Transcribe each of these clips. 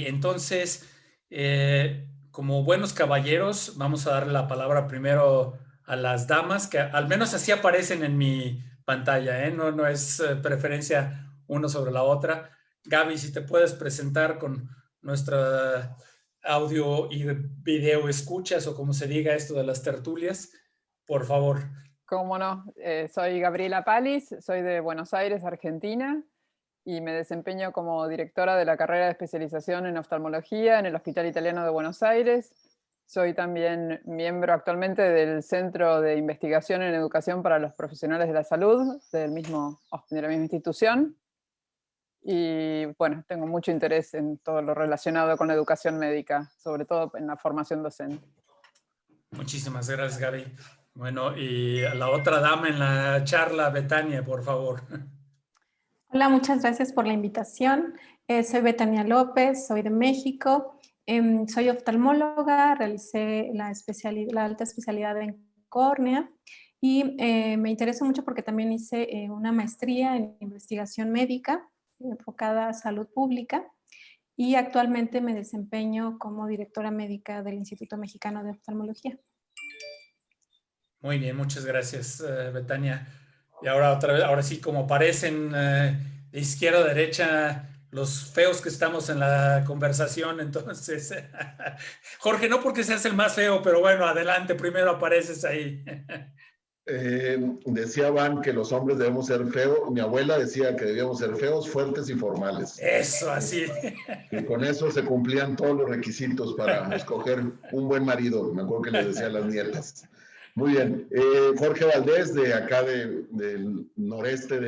Entonces, como buenos caballeros, vamos a darle la palabra primero a las damas, que al menos así aparecen en mi pantalla, ¿eh? No es preferencia uno sobre la otra. Gaby, si te puedes presentar con nuestra audio y video escuchas, o como se diga esto de las tertulias, por favor. Cómo no, soy Gabriela Palis, soy de Buenos Aires, Argentina, y me desempeño como directora de la carrera de especialización en oftalmología en el Hospital Italiano de Buenos Aires. Soy también miembro actualmente del Centro de Investigación en Educación para los Profesionales de la Salud de la misma institución. Y bueno, tengo mucho interés en todo lo relacionado con la educación médica, sobre todo en la formación docente. Muchísimas gracias, Gaby. Bueno, y a la otra dama en la charla, Betania, por favor. Hola, muchas gracias por la invitación. Soy Betania López, soy de México. Soy oftalmóloga, realicé la alta especialidad en córnea y me interesa mucho porque también hice una maestría en investigación médica enfocada a salud pública y actualmente me desempeño como directora médica del Instituto Mexicano de Oftalmología. Muy bien, muchas gracias, Betania. Y ahora otra vez, ahora sí, como parecen de izquierda a derecha los feos que estamos en la conversación, entonces, Jorge, no porque seas el más feo, pero bueno, adelante, primero apareces ahí. Decía Van que los hombres debemos ser feos. Mi abuela decía que debíamos ser feos, fuertes y formales. Eso, así. Y con eso se cumplían todos los requisitos para escoger un buen marido. Me acuerdo que les decía a las nietas. Muy bien. Jorge Valdés, de acá del noreste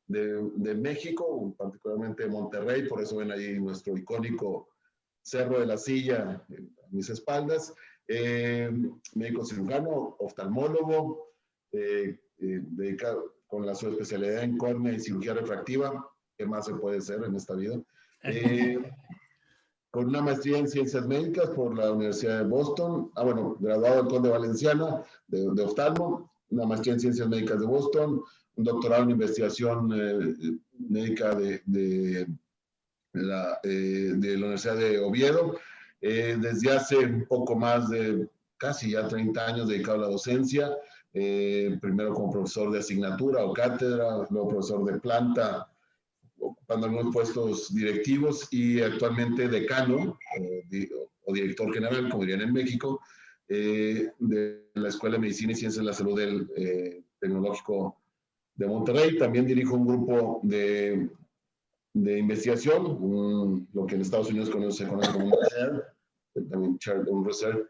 de México, particularmente de Monterrey, por eso ven ahí nuestro icónico Cerro de la Silla a mis espaldas. Médico cirujano, oftalmólogo, dedicado con la subespecialidad en córnea y cirugía refractiva. ¿Qué más se puede hacer en esta vida? Con una maestría en ciencias médicas por la Universidad de Boston. Graduado del Conde Valenciana de oftalmo, una maestría en ciencias médicas de Boston, un doctorado en investigación médica de la Universidad de Oviedo. Desde hace un poco más de casi ya 30 años dedicado a la docencia, primero como profesor de asignatura o cátedra, luego profesor de planta, ocupando algunos puestos directivos y actualmente decano o director general, como dirían en México, de la Escuela de Medicina y Ciencias de la Salud del Tecnológico de Monterrey. También dirijo un grupo de investigación, lo que en Estados Unidos se conoce como un chair, un research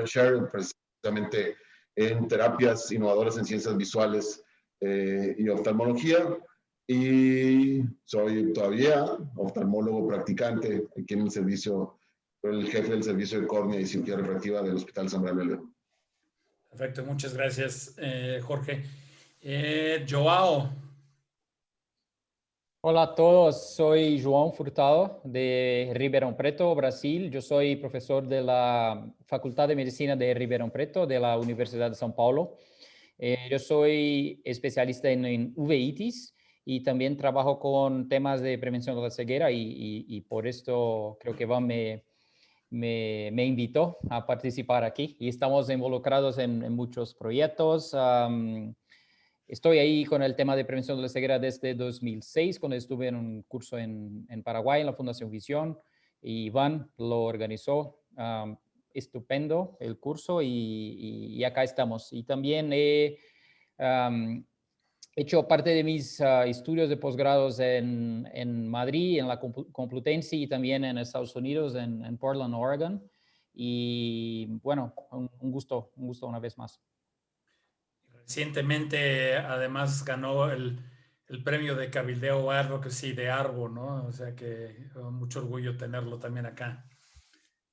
chair, precisamente en terapias innovadoras en ciencias visuales y oftalmología. Y soy todavía oftalmólogo practicante aquí en el servicio, el jefe del servicio de córnea y cirugía refractiva del Hospital San Bernardo de León. Perfecto, muchas gracias, Jorge. Joao. Hola a todos, soy João Furtado de Ribeirão Preto, Brasil. Yo soy profesor de la Facultad de Medicina de Ribeirão Preto de la Universidad de São Paulo. Yo soy especialista en uveitis y también trabajo con temas de prevención de la ceguera y por esto creo que Van me invitó a participar aquí y estamos involucrados en muchos proyectos. Estoy ahí con el tema de prevención de la ceguera desde 2006, cuando estuve en un curso en Paraguay, en la Fundación Visión, y Iván lo organizó. Estupendo el curso y acá estamos. Y también he hecho parte de mis estudios de posgrados en Madrid, en la Complutense y también en Estados Unidos, en Portland, Oregon. Y bueno, un gusto una vez más. Recientemente, además, ganó el premio de Cabildeo Advocacy de Arbo, ¿no? O sea que mucho orgullo tenerlo también acá.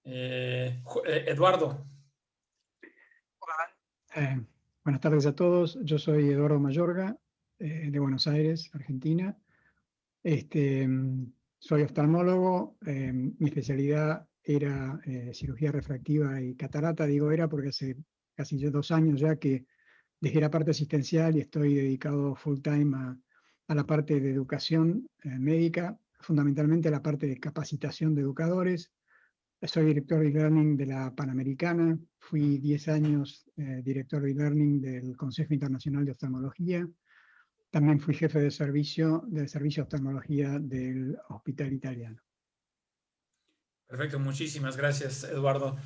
Eduardo. Hola. Buenas tardes a todos. Yo soy Eduardo Mayorga, de Buenos Aires, Argentina. Soy oftalmólogo. Mi especialidad era cirugía refractiva y catarata. Digo era porque hace casi 2 años ya que dejé la parte asistencial y estoy dedicado full time a la parte de educación médica, fundamentalmente la parte de capacitación de educadores. Soy director de e-learning de la Panamericana, fui 10 años director de e-learning del Consejo Internacional de Oftalmología, también fui jefe del servicio de oftalmología del Hospital Italiano. Perfecto, muchísimas gracias, Eduardo.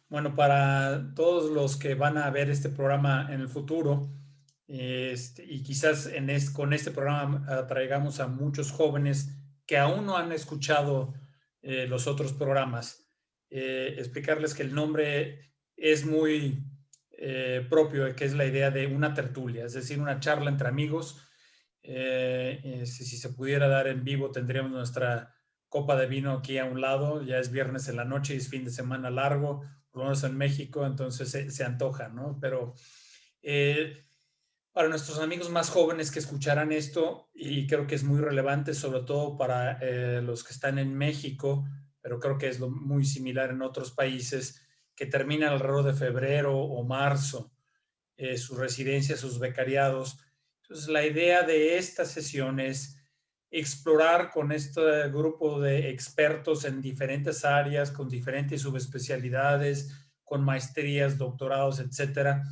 Bueno, para todos los que van a ver este programa en el futuro, y quizás con este programa traigamos a muchos jóvenes que aún no han escuchado los otros programas, explicarles que el nombre es muy propio, que es la idea de una tertulia, es decir, una charla entre amigos. Si se pudiera dar en vivo, tendríamos nuestra copa de vino aquí a un lado. Ya es viernes en la noche y es fin de semana largo, por lo menos en México, entonces se antoja, ¿no? Pero para nuestros amigos más jóvenes que escucharán esto, y creo que es muy relevante, sobre todo para los que están en México, pero creo que es muy similar en otros países, que terminan alrededor de febrero o marzo sus residencias, sus becariados. Entonces, la idea de esta sesión es explorar con este grupo de expertos en diferentes áreas, con diferentes subespecialidades, con maestrías, doctorados, etcétera,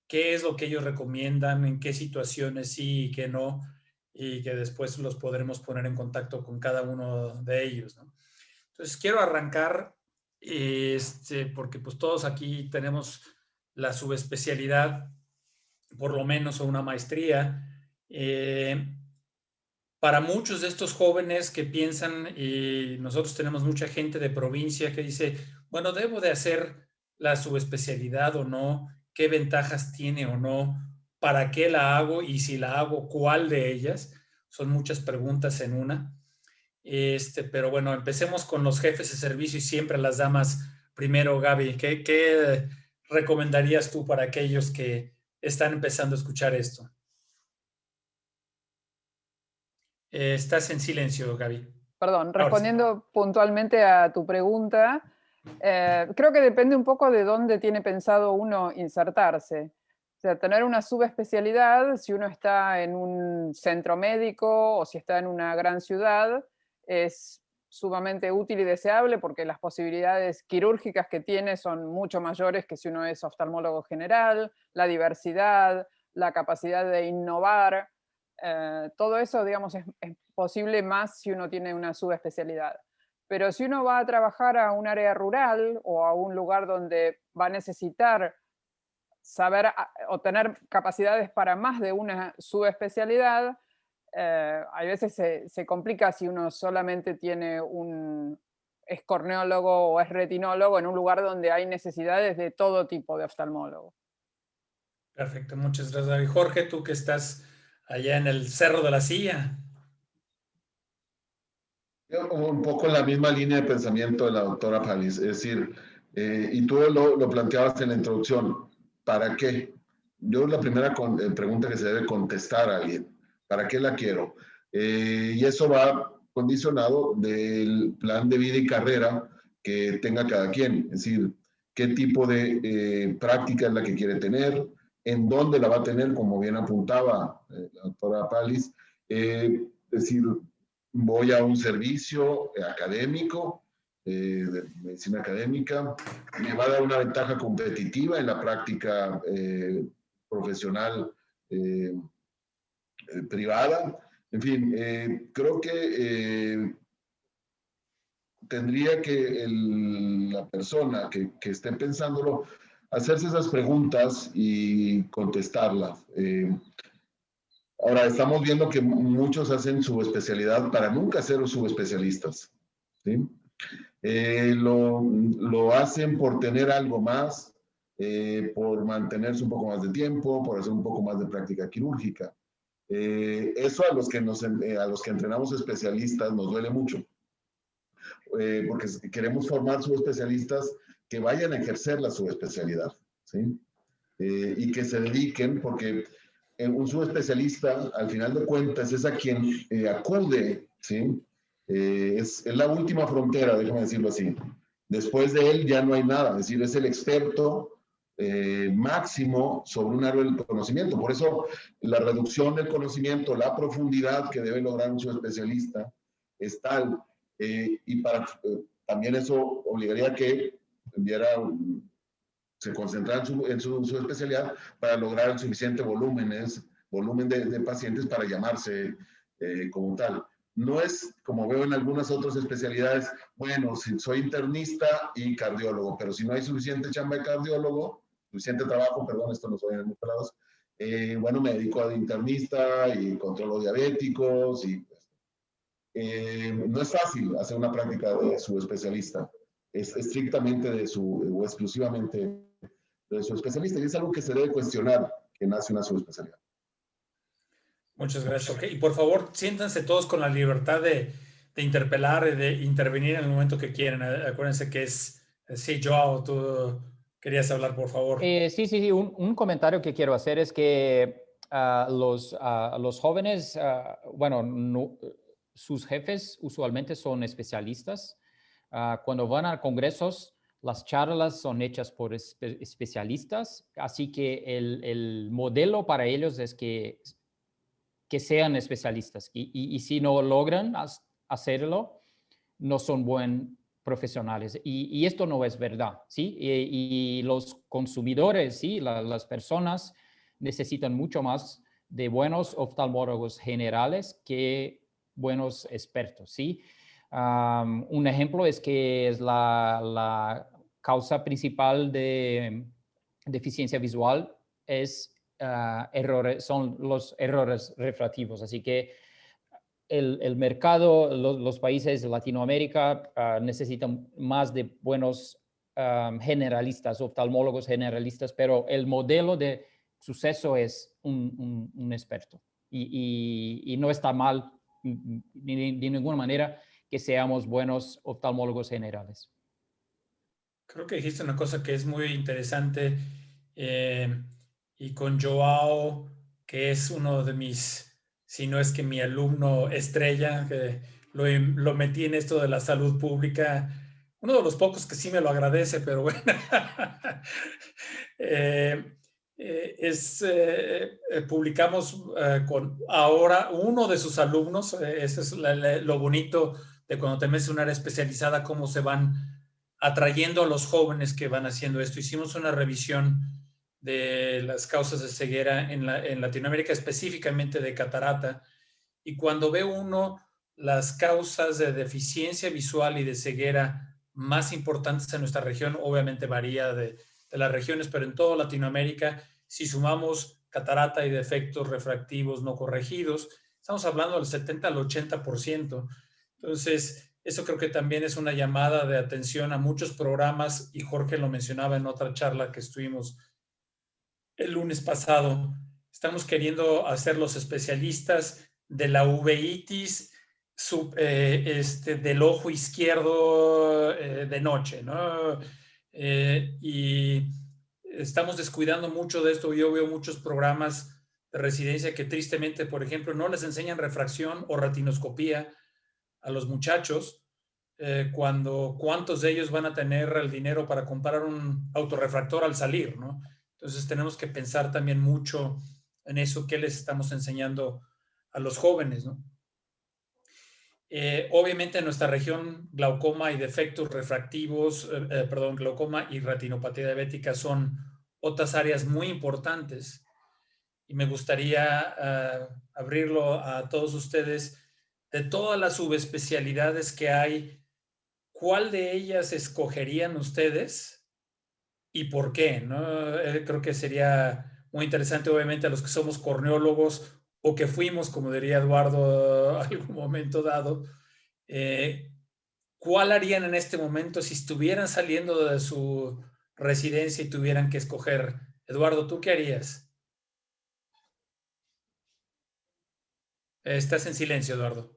qué es lo que ellos recomiendan, en qué situaciones sí y qué no, y que después los podremos poner en contacto con cada uno de ellos, ¿no? Entonces, quiero arrancar, porque pues todos aquí tenemos la subespecialidad, por lo menos, o una maestría. Para muchos de estos jóvenes que piensan, y nosotros tenemos mucha gente de provincia que dice, bueno, ¿debo de hacer la subespecialidad o no? ¿Qué ventajas tiene o no? ¿Para qué la hago? Y si la hago, ¿cuál de ellas? Son muchas preguntas en una. Pero bueno, empecemos con los jefes de servicio y siempre las damas primero. Gaby, ¿qué recomendarías tú para aquellos que están empezando a escuchar esto? Estás en silencio, Gaby. Perdón, respondiendo puntualmente a tu pregunta, creo que depende un poco de dónde tiene pensado uno insertarse. O sea, tener una subespecialidad, si uno está en un centro médico o si está en una gran ciudad, es sumamente útil y deseable porque las posibilidades quirúrgicas que tiene son mucho mayores que si uno es oftalmólogo general, la diversidad, la capacidad de innovar. Todo eso, digamos, es posible más si uno tiene una subespecialidad. Pero si uno va a trabajar a un área rural o a un lugar donde va a necesitar saber o tener capacidades para más de una subespecialidad, a veces se complica si uno solamente tiene es corneólogo o es retinólogo en un lugar donde hay necesidades de todo tipo de oftalmólogo. Perfecto, muchas gracias, David. Jorge, tú que estás allá en el Cerro de la Silla. Un poco en la misma línea de pensamiento de la doctora Palis, es decir, y tú lo planteabas en la introducción, ¿para qué? Yo la primera pregunta que se debe contestar a alguien, ¿para qué la quiero? Y eso va condicionado del plan de vida y carrera que tenga cada quien, es decir, qué tipo de práctica es la que quiere tener, en dónde la va a tener, como bien apuntaba la doctora Palis, es decir, voy a un servicio académico, de medicina académica, me va a dar una ventaja competitiva en la práctica profesional privada. En fin, creo que tendría que la persona que esté pensándolo hacerse esas preguntas y contestarlas. Ahora, estamos viendo que muchos hacen subespecialidad para nunca ser subespecialistas, ¿sí? Lo hacen por tener algo más, por mantenerse un poco más de tiempo, por hacer un poco más de práctica quirúrgica. Eso a los que entrenamos especialistas nos duele mucho, porque queremos formar subespecialistas que vayan a ejercer la subespecialidad, ¿sí? Y que se dediquen, porque un subespecialista, al final de cuentas, es a quien acude, ¿sí? Es la última frontera, déjame decirlo así. Después de él ya no hay nada, es decir, es el experto máximo sobre un área del conocimiento. Por eso la reducción del conocimiento, la profundidad que debe lograr un subespecialista, es tal. Y también eso obligaría a que se concentrara en su especialidad para lograr el suficiente volumen de pacientes para llamarse como tal. No es, como veo en algunas otras especialidades, bueno, si soy internista y cardiólogo, pero si no hay suficiente chamba de cardiólogo, suficiente trabajo, perdón, esto no soy en muchos lados, bueno, me dedico a internista y controlo diabéticos y no es fácil hacer una práctica de su especialista, es estrictamente o exclusivamente de su especialista, y es algo que se debe cuestionar que nace una subespecialidad. Muchas gracias. Okay. Y por favor, siéntanse todos con la libertad de interpelar, de intervenir en el momento que quieran. Acuérdense que sí, Joao, tú querías hablar, por favor. Sí. Un comentario que quiero hacer es que los jóvenes, bueno, sus jefes usualmente son especialistas. Cuando van a congresos, las charlas son hechas por especialistas, así que el modelo para ellos es que sean especialistas. Y si no logran hacerlo, no son buenos profesionales. Y esto no es verdad, ¿sí? Y los consumidores, ¿sí? Las personas necesitan mucho más de buenos oftalmólogos generales que buenos expertos, ¿sí? Un ejemplo es que es la causa principal de deficiencia visual son los errores refractivos. Así que el mercado, los países de Latinoamérica necesitan más de buenos generalistas, oftalmólogos generalistas, pero el modelo de suceso es un experto. Y no está mal de ninguna manera que seamos buenos oftalmólogos generales. Creo que dijiste una cosa que es muy interesante y con Joao, que es uno de mis, si no es que mi alumno estrella, que lo metí en esto de la salud pública, uno de los pocos que sí me lo agradece, pero bueno. Publicamos con ahora uno de sus alumnos, eso es lo bonito de cuando te metes en un área especializada, cómo se van atrayendo a los jóvenes que van haciendo esto. Hicimos una revisión de las causas de ceguera en Latinoamérica, específicamente de catarata, y cuando ve uno las causas de deficiencia visual y de ceguera más importantes en nuestra región, obviamente varía de las regiones, pero en toda Latinoamérica, si sumamos catarata y defectos refractivos no corregidos, estamos hablando del 70 al 80%. Entonces, eso creo que también es una llamada de atención a muchos programas, y Jorge lo mencionaba en otra charla que estuvimos el lunes pasado. Estamos queriendo hacer los especialistas de la uveitis del ojo izquierdo de noche, ¿no? Y estamos descuidando mucho de esto. Yo veo muchos programas de residencia que tristemente, por ejemplo, no les enseñan refracción o retinoscopía a los muchachos, cuando cuántos de ellos van a tener el dinero para comprar un autorrefractor al salir, ¿no? Entonces tenemos que pensar también mucho en eso, qué les estamos enseñando a los jóvenes, ¿no? Obviamente en nuestra región, glaucoma y defectos refractivos, glaucoma y retinopatía diabética son otras áreas muy importantes, y me gustaría abrirlo a todos ustedes. De todas las subespecialidades que hay, ¿cuál de ellas escogerían ustedes y por qué? ¿No? Creo que sería muy interesante, obviamente, a los que somos corneólogos o que fuimos, como diría Eduardo, a algún momento dado. ¿Cuál harían en este momento si estuvieran saliendo de su residencia y tuvieran que escoger? Eduardo, ¿tú qué harías? Estás en silencio, Eduardo.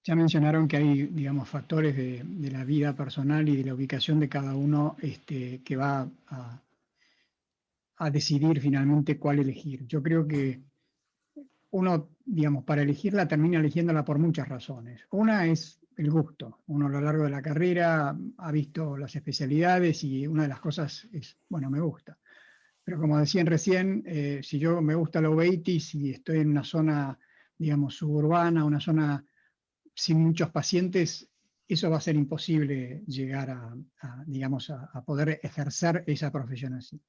Ya mencionaron que hay, digamos, factores de la vida personal y de la ubicación de cada uno que va a decidir finalmente cuál elegir. Yo creo que uno, digamos, para elegirla termina eligiéndola por muchas razones. Una es el gusto. Uno a lo largo de la carrera ha visto las especialidades y una de las cosas es, bueno, me gusta. Pero como decían recién, si yo me gusta la uveitis y estoy en una zona digamos, suburbana, una zona sin muchos pacientes, eso va a ser imposible llegar digamos, a poder ejercer esa profesión así.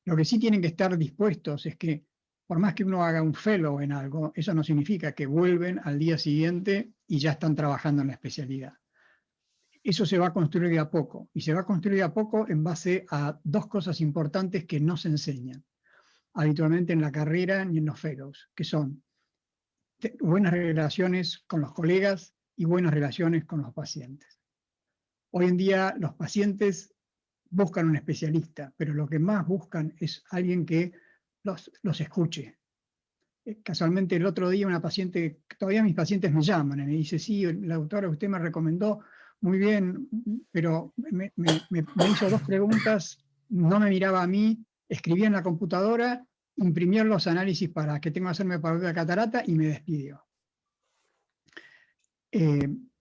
Lo que sí tienen que estar dispuestos es que, por más que uno haga un fellow en algo, eso no significa que vuelven al día siguiente y ya están trabajando en la especialidad. Eso se va a construir de a poco, y se va a construir de a poco en base a dos cosas importantes que no se enseñan habitualmente en la carrera ni en los fellows, que son buenas relaciones con los colegas y buenas relaciones con los pacientes. Hoy en día los pacientes buscan un especialista, pero lo que más buscan es alguien que los escuche. Casualmente el otro día una paciente, todavía mis pacientes me llaman y me dice, sí, la doctora que usted me recomendó, muy bien, pero me hizo dos preguntas, no me miraba a mí, escribía en la computadora, imprimía los análisis para que tengo que hacerme para la catarata y me despidió.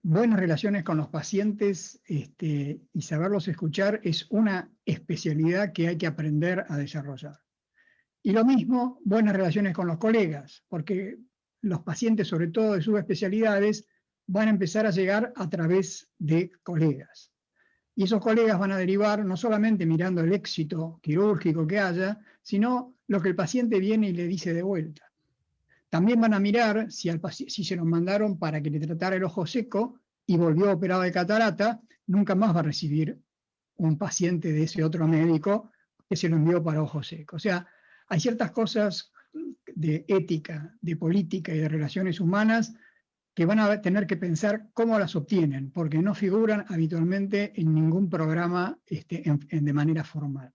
Buenas relaciones con los pacientes y saberlos escuchar es una especialidad que hay que aprender a desarrollar. Y lo mismo, buenas relaciones con los colegas, porque los pacientes, sobre todo de subespecialidades, van a empezar a llegar a través de colegas. Y esos colegas van a derivar no solamente mirando el éxito quirúrgico que haya, sino lo que el paciente viene y le dice de vuelta. También van a mirar si se lo mandaron para que le tratara el ojo seco y volvió operado de catarata, nunca más va a recibir un paciente de ese otro médico que se lo envió para ojo seco. O sea, hay ciertas cosas de ética, de política y de relaciones humanas que van a tener que pensar cómo las obtienen, porque no figuran habitualmente en ningún programa de manera formal.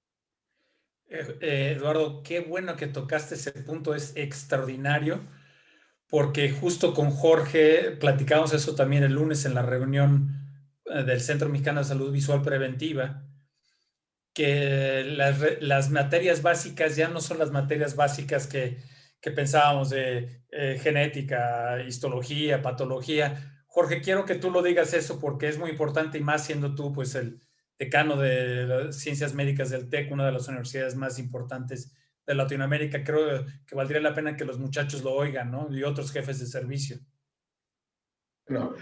Eduardo, qué bueno que tocaste ese punto, es extraordinario, porque justo con Jorge platicamos eso también el lunes en la reunión del Centro Mexicano de Salud Visual Preventiva, que las materias básicas ya no son las materias básicas que pensábamos de genética, histología, patología. Jorge, quiero que tú lo digas eso porque es muy importante, y más siendo tú pues el decano de las ciencias médicas del TEC, una de las universidades más importantes de Latinoamérica. Creo que valdría la pena que los muchachos lo oigan, ¿no? Y otros jefes de servicio. No,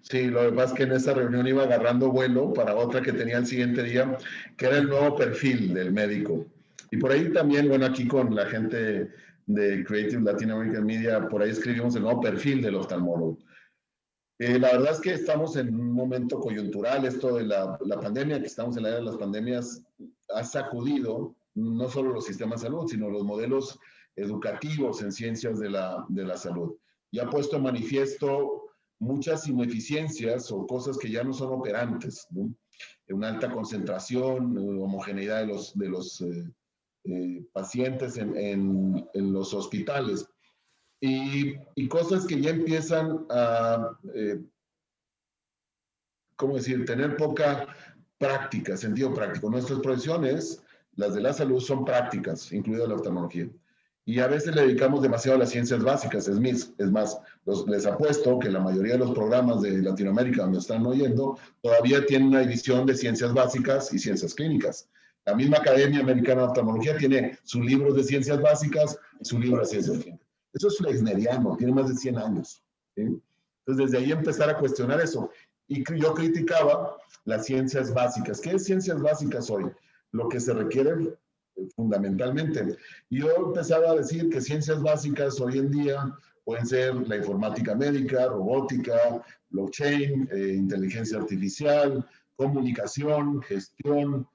sí, lo que pasa es que en esa reunión iba agarrando vuelo para otra que tenía el siguiente día, que era el nuevo perfil del médico. Y por ahí también, bueno, aquí con la gente de Creative Latin American Media, por ahí escribimos el nuevo perfil del oftalmólogo. La verdad es que estamos en un momento coyuntural, esto de la pandemia, que estamos en la era de las pandemias, ha sacudido no solo los sistemas de salud, sino los modelos educativos en ciencias de la salud. Y ha puesto en manifiesto muchas ineficiencias o cosas que ya no son operantes, ¿no? Una alta concentración, homogeneidad de los pacientes en los hospitales. Y cosas que ya empiezan a, ¿cómo decir?, tener poca práctica, sentido práctico. Nuestras profesiones, las de la salud, son prácticas, incluida la oftalmología. Y a veces le dedicamos demasiado a las ciencias básicas. Es más, les apuesto que la mayoría de los programas de Latinoamérica donde están oyendo todavía tienen una división de ciencias básicas y ciencias clínicas. La misma Academia Americana de Oftalmología tiene sus libros de ciencias básicas y su libro de ciencias clínicas. Eso es flexneriano, tiene más de 100 años. ¿Sí? Entonces, desde ahí empezar a cuestionar eso. Y yo criticaba las ciencias básicas. ¿Qué es ciencias básicas hoy? Lo que se requiere fundamentalmente. Y yo empezaba a decir que ciencias básicas hoy en día pueden ser la informática médica, robótica, blockchain, inteligencia artificial, comunicación, gestión,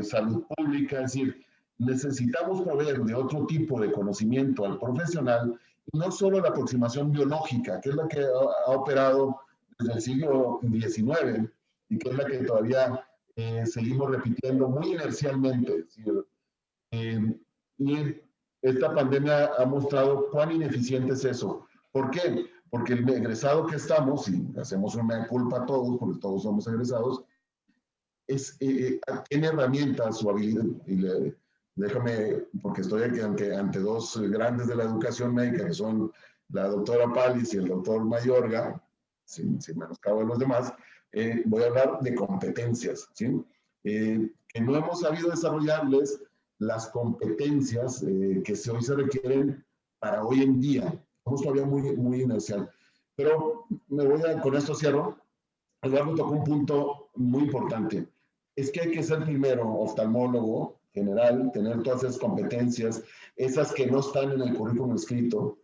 salud pública. Es decir, necesitamos proveer de otro tipo de conocimiento al profesional, y no solo la aproximación biológica, que es la que ha operado desde el siglo XIX y que es la que todavía seguimos repitiendo muy inercialmente. Es decir, y esta pandemia ha mostrado cuán ineficiente es eso. ¿Por qué? Porque el egresado que estamos, y hacemos una culpa a todos, porque todos somos egresados, tiene herramientas, su habilidad, y déjame, porque estoy aquí ante dos grandes de la educación médica, que son la doctora Palis y el doctor Mayorga, sin menoscabo de los demás, voy a hablar de competencias, ¿sí? Que no hemos sabido desarrollarles las competencias que hoy se requieren para hoy en día. Somos todavía muy inercial. Pero con esto cierro. Eduardo tocó un punto muy importante. Es que hay que ser primero oftalmólogo general, tener todas esas competencias, esas que no están en el currículum escrito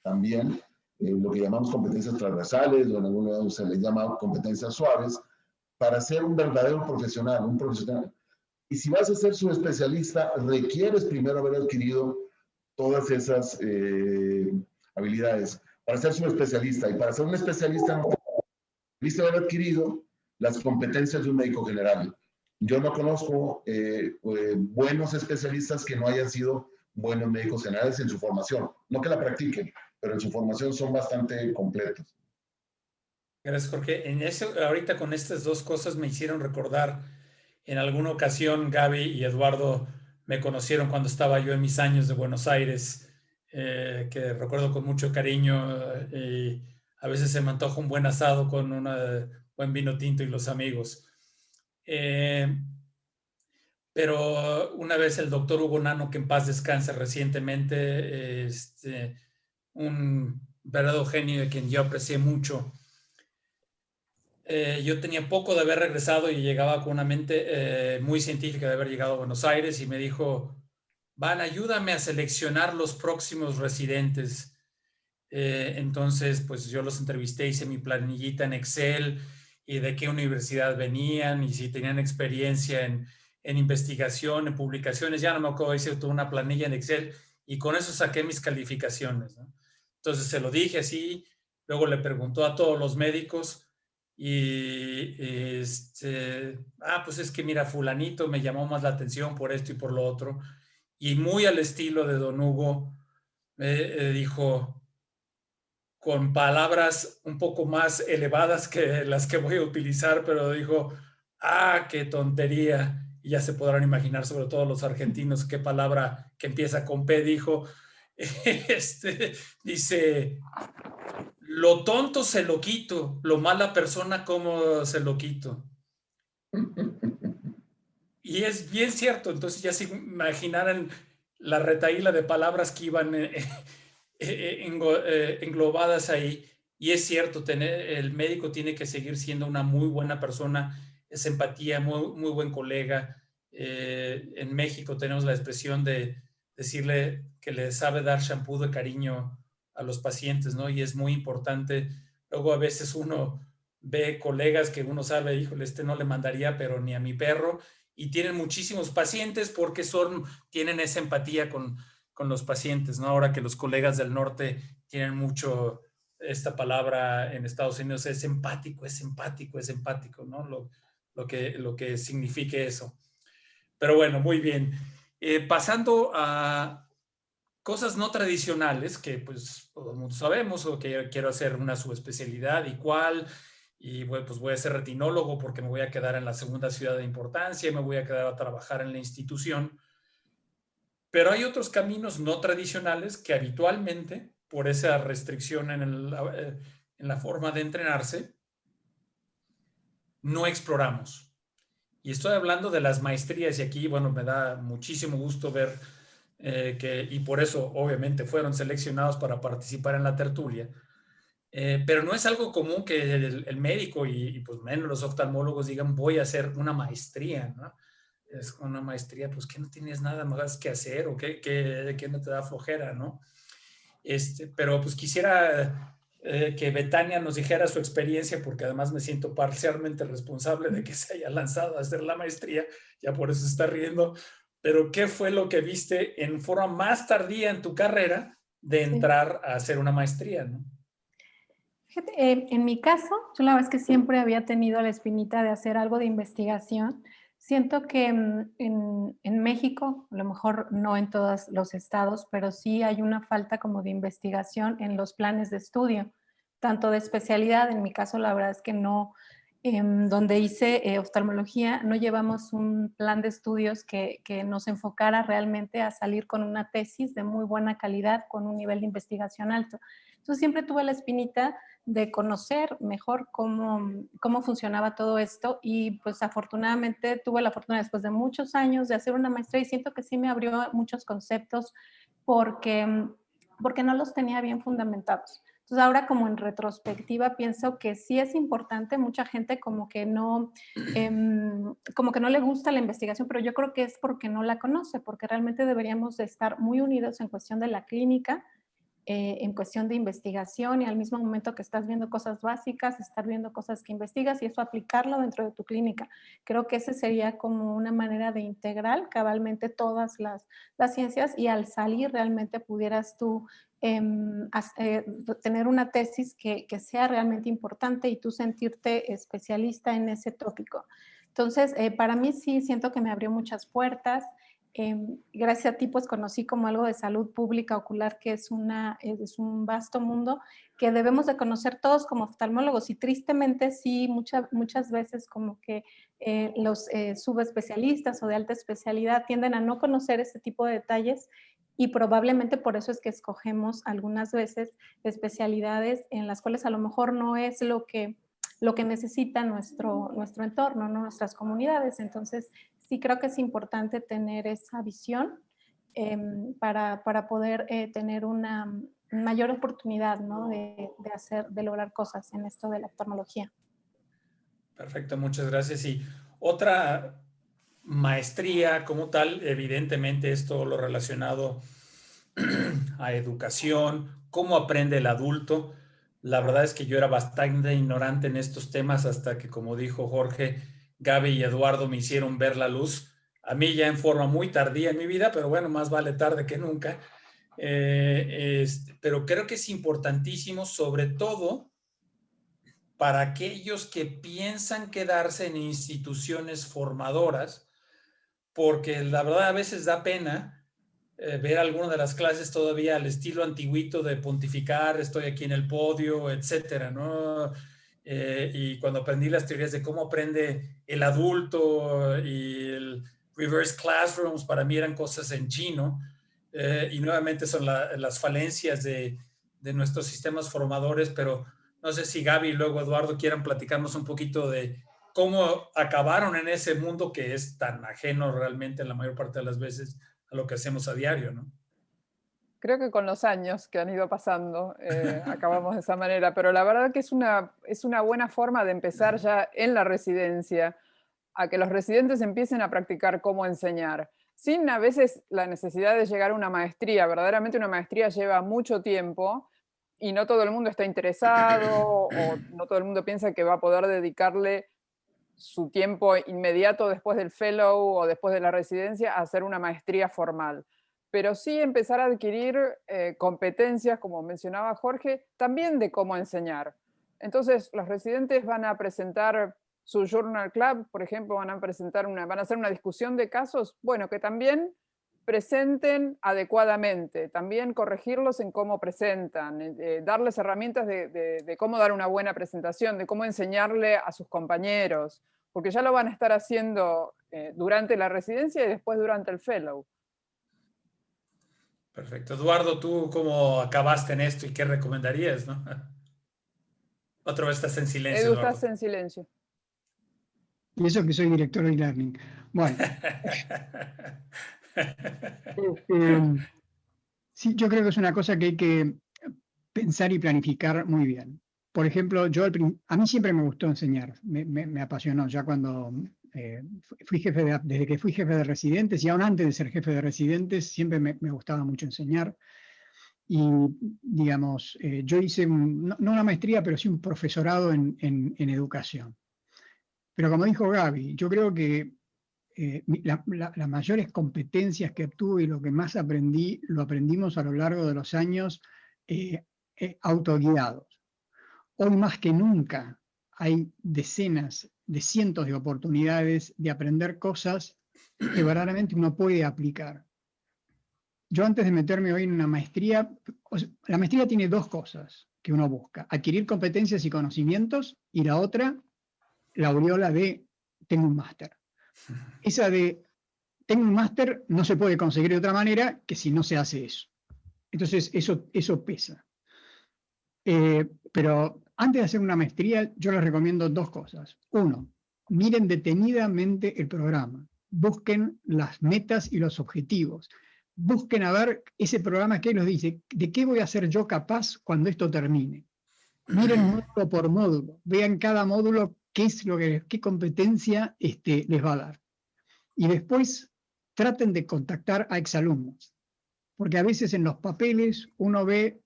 también, lo que llamamos competencias transversales, o en algún lado se les llama competencias suaves, para ser un verdadero profesional, un profesional. Y si vas a ser su especialista, requieres primero haber adquirido todas esas habilidades para ser su especialista. Y para ser un especialista no debiste haber adquirido las competencias de un médico general. Yo no conozco buenos especialistas que no hayan sido buenos médicos generales en su formación. No que la practiquen, pero en su formación son bastante completos. Gracias, Jorge. Ahorita con estas dos cosas me hicieron recordar, en alguna ocasión Gaby y Eduardo me conocieron cuando estaba yo en mis años de Buenos Aires, que recuerdo con mucho cariño, y a veces se me antoja un buen asado con un buen vino tinto y los amigos. Pero una vez el doctor Hugo Nano, que en paz descanse recientemente, un verdadero genio de quien yo aprecié mucho, yo tenía poco de haber regresado y llegaba con una mente muy científica de haber llegado a Buenos Aires, y me dijo: Van, ayúdame a seleccionar los próximos residentes. Entonces, pues yo los entrevisté, hice mi planillita en Excel y de qué universidad venían y si tenían experiencia en investigación, en publicaciones. Ya no me acuerdo, hice toda una planilla en Excel y con eso saqué mis calificaciones, ¿no? Entonces se lo dije así, luego le preguntó a todos los médicos y pues es que mira, fulanito me llamó más la atención por esto y por lo otro. Y muy al estilo de don Hugo, dijo, con palabras un poco más elevadas que las que voy a utilizar, pero dijo: qué tontería. Y ya se podrán imaginar, sobre todo los argentinos, qué palabra que empieza con P dijo. Dice: lo tonto se lo quito, lo mala persona cómo se lo quito. Y es bien cierto. Entonces ya se imaginaran la retahíla de palabras que iban englobadas ahí. Y es cierto, el médico tiene que seguir siendo una muy buena persona, es empatía, muy buen colega. En México tenemos la expresión de decirle que le sabe dar shampoo de cariño a los pacientes, ¿no? Y es muy importante. Luego a veces uno ve colegas que uno sabe, híjole, no le mandaría, pero ni a mi perro, y tienen muchísimos pacientes porque tienen esa empatía con los pacientes, ¿no? Ahora que los colegas del norte tienen mucho esta palabra en Estados Unidos, es empático, ¿no? Lo que signifique eso. Pero bueno, muy bien. Pasando a cosas no tradicionales que pues todo el mundo sabemos, o que quiero hacer una subespecialidad y cuál, y bueno, pues voy a ser retinólogo porque me voy a quedar en la segunda ciudad de importancia y me voy a quedar a trabajar en la institución. Pero hay otros caminos no tradicionales que habitualmente, por esa restricción en la forma de entrenarse, no exploramos. Y estoy hablando de las maestrías, y aquí, bueno, me da muchísimo gusto ver y por eso obviamente fueron seleccionados para participar en la tertulia. Pero no es algo común que el médico y pues menos los oftalmólogos digan: voy a hacer una maestría, ¿no? Es una maestría, pues que no tienes nada más que hacer, o que no te da flojera, ¿no? Pero pues quisiera que Betania nos dijera su experiencia, porque además me siento parcialmente responsable de que se haya lanzado a hacer la maestría, ya por eso se está riendo. Pero ¿qué fue lo que viste en forma más tardía en tu carrera de entrar a hacer una maestría, ¿no? Fíjate, en mi caso, yo la verdad es que siempre había tenido la espinita de hacer algo de investigación. Siento que en México, a lo mejor no en todos los estados, pero sí hay una falta como de investigación en los planes de estudio, tanto de especialidad. En mi caso, la verdad es que no, donde hice oftalmología, no llevamos un plan de estudios que nos enfocara realmente a salir con una tesis de muy buena calidad, con un nivel de investigación alto. Entonces siempre tuve la espinita de conocer mejor cómo funcionaba todo esto, y pues afortunadamente tuve la fortuna después de muchos años de hacer una maestría, y siento que sí me abrió muchos conceptos, porque porque no los tenía bien fundamentados. Entonces ahora como en retrospectiva pienso que sí es importante, mucha gente como que no le gusta la investigación, pero yo creo que es porque no la conoce, porque realmente deberíamos de estar muy unidos en cuestión de la clínica, en cuestión de investigación, y al mismo momento que estás viendo cosas básicas, estar viendo cosas que investigas y eso aplicarlo dentro de tu clínica. Creo que ese sería como una manera de integrar cabalmente todas las ciencias, y al salir realmente pudieras tú tener una tesis que sea realmente importante y tú sentirte especialista en ese tópico. Entonces, para mí sí siento que me abrió muchas puertas. Gracias a ti pues conocí como algo de salud pública ocular, que es un vasto mundo que debemos de conocer todos como oftalmólogos, y tristemente sí muchas veces como que los subespecialistas o de alta especialidad tienden a no conocer este tipo de detalles, y probablemente por eso es que escogemos algunas veces especialidades en las cuales a lo mejor no es lo que necesita nuestro entorno, ¿no? Nuestras comunidades. Entonces, sí creo que es importante tener esa visión para poder tener una mayor oportunidad, ¿no? de lograr cosas en esto de la oftalmología. Perfecto, muchas gracias. Y otra maestría como tal, evidentemente es todo lo relacionado a educación, cómo aprende el adulto. La verdad es que yo era bastante ignorante en estos temas hasta que, como dijo Jorge, Gaby y Eduardo me hicieron ver la luz. A mí ya en forma muy tardía en mi vida, pero bueno, más vale tarde que nunca. Pero creo que es importantísimo, sobre todo para aquellos que piensan quedarse en instituciones formadoras, porque la verdad a veces da pena ver alguna de las clases todavía al estilo antiguito de pontificar, estoy aquí en el podio, etcétera, ¿no? Y cuando aprendí las teorías de cómo aprende el adulto y el reverse classrooms, para mí eran cosas en chino, y nuevamente son las falencias de nuestros sistemas formadores, pero no sé si Gaby y luego Eduardo quieran platicarnos un poquito de cómo acabaron en ese mundo que es tan ajeno realmente la mayor parte de las veces a lo que hacemos a diario, ¿no? Creo que con los años que han ido pasando acabamos de esa manera, pero la verdad que es una buena forma de empezar ya en la residencia, a que los residentes empiecen a practicar cómo enseñar, sin a veces la necesidad de llegar a una maestría. Verdaderamente una maestría lleva mucho tiempo y no todo el mundo está interesado o no todo el mundo piensa que va a poder dedicarle su tiempo inmediato después del fellow o después de la residencia a hacer una maestría formal. Pero sí empezar a adquirir competencias, como mencionaba Jorge, también de cómo enseñar. Entonces, los residentes van a presentar su journal club, por ejemplo, van a hacer una discusión de casos, bueno, que también presenten adecuadamente, también corregirlos en cómo presentan, darles herramientas de cómo dar una buena presentación, de cómo enseñarle a sus compañeros, porque ya lo van a estar haciendo durante la residencia y después durante el fellow. Perfecto. Eduardo, ¿tú cómo acabaste en esto y qué recomendarías, no? Otra vez estás en silencio, Edu, Eduardo. estás en silencio. Y eso que soy director de e-learning. Bueno. Sí, yo creo que es una cosa que hay que pensar y planificar muy bien. Por ejemplo, a mí siempre me gustó enseñar, me apasionó. Ya cuando desde que fui jefe de residentes y aún antes de ser jefe de residentes, siempre me gustaba mucho enseñar. Y, digamos, yo hice, no una maestría, pero sí un profesorado en educación. Pero como dijo Gaby, yo creo que las mayores competencias que obtuve y lo que más aprendí, lo aprendimos a lo largo de los años autoguiados. Hoy más que nunca hay decenas de cientos de oportunidades de aprender cosas que verdaderamente uno puede aplicar. Yo antes de meterme hoy en una maestría, la maestría tiene dos cosas que uno busca: adquirir competencias y conocimientos, y la otra, la aureola de tengo un máster. Esa de tengo un máster no se puede conseguir de otra manera que si no se hace eso. Entonces eso pesa. Pero antes de hacer una maestría, yo les recomiendo dos cosas. Uno, miren detenidamente el programa. Busquen las metas y los objetivos. busquen a ver ese programa que nos dice, ¿de qué voy a ser yo capaz cuando esto termine? Miren módulo por módulo, vean cada módulo qué es lo que, qué competencia les va a dar. Y después traten de contactar a exalumnos, porque a veces en los papeles uno ve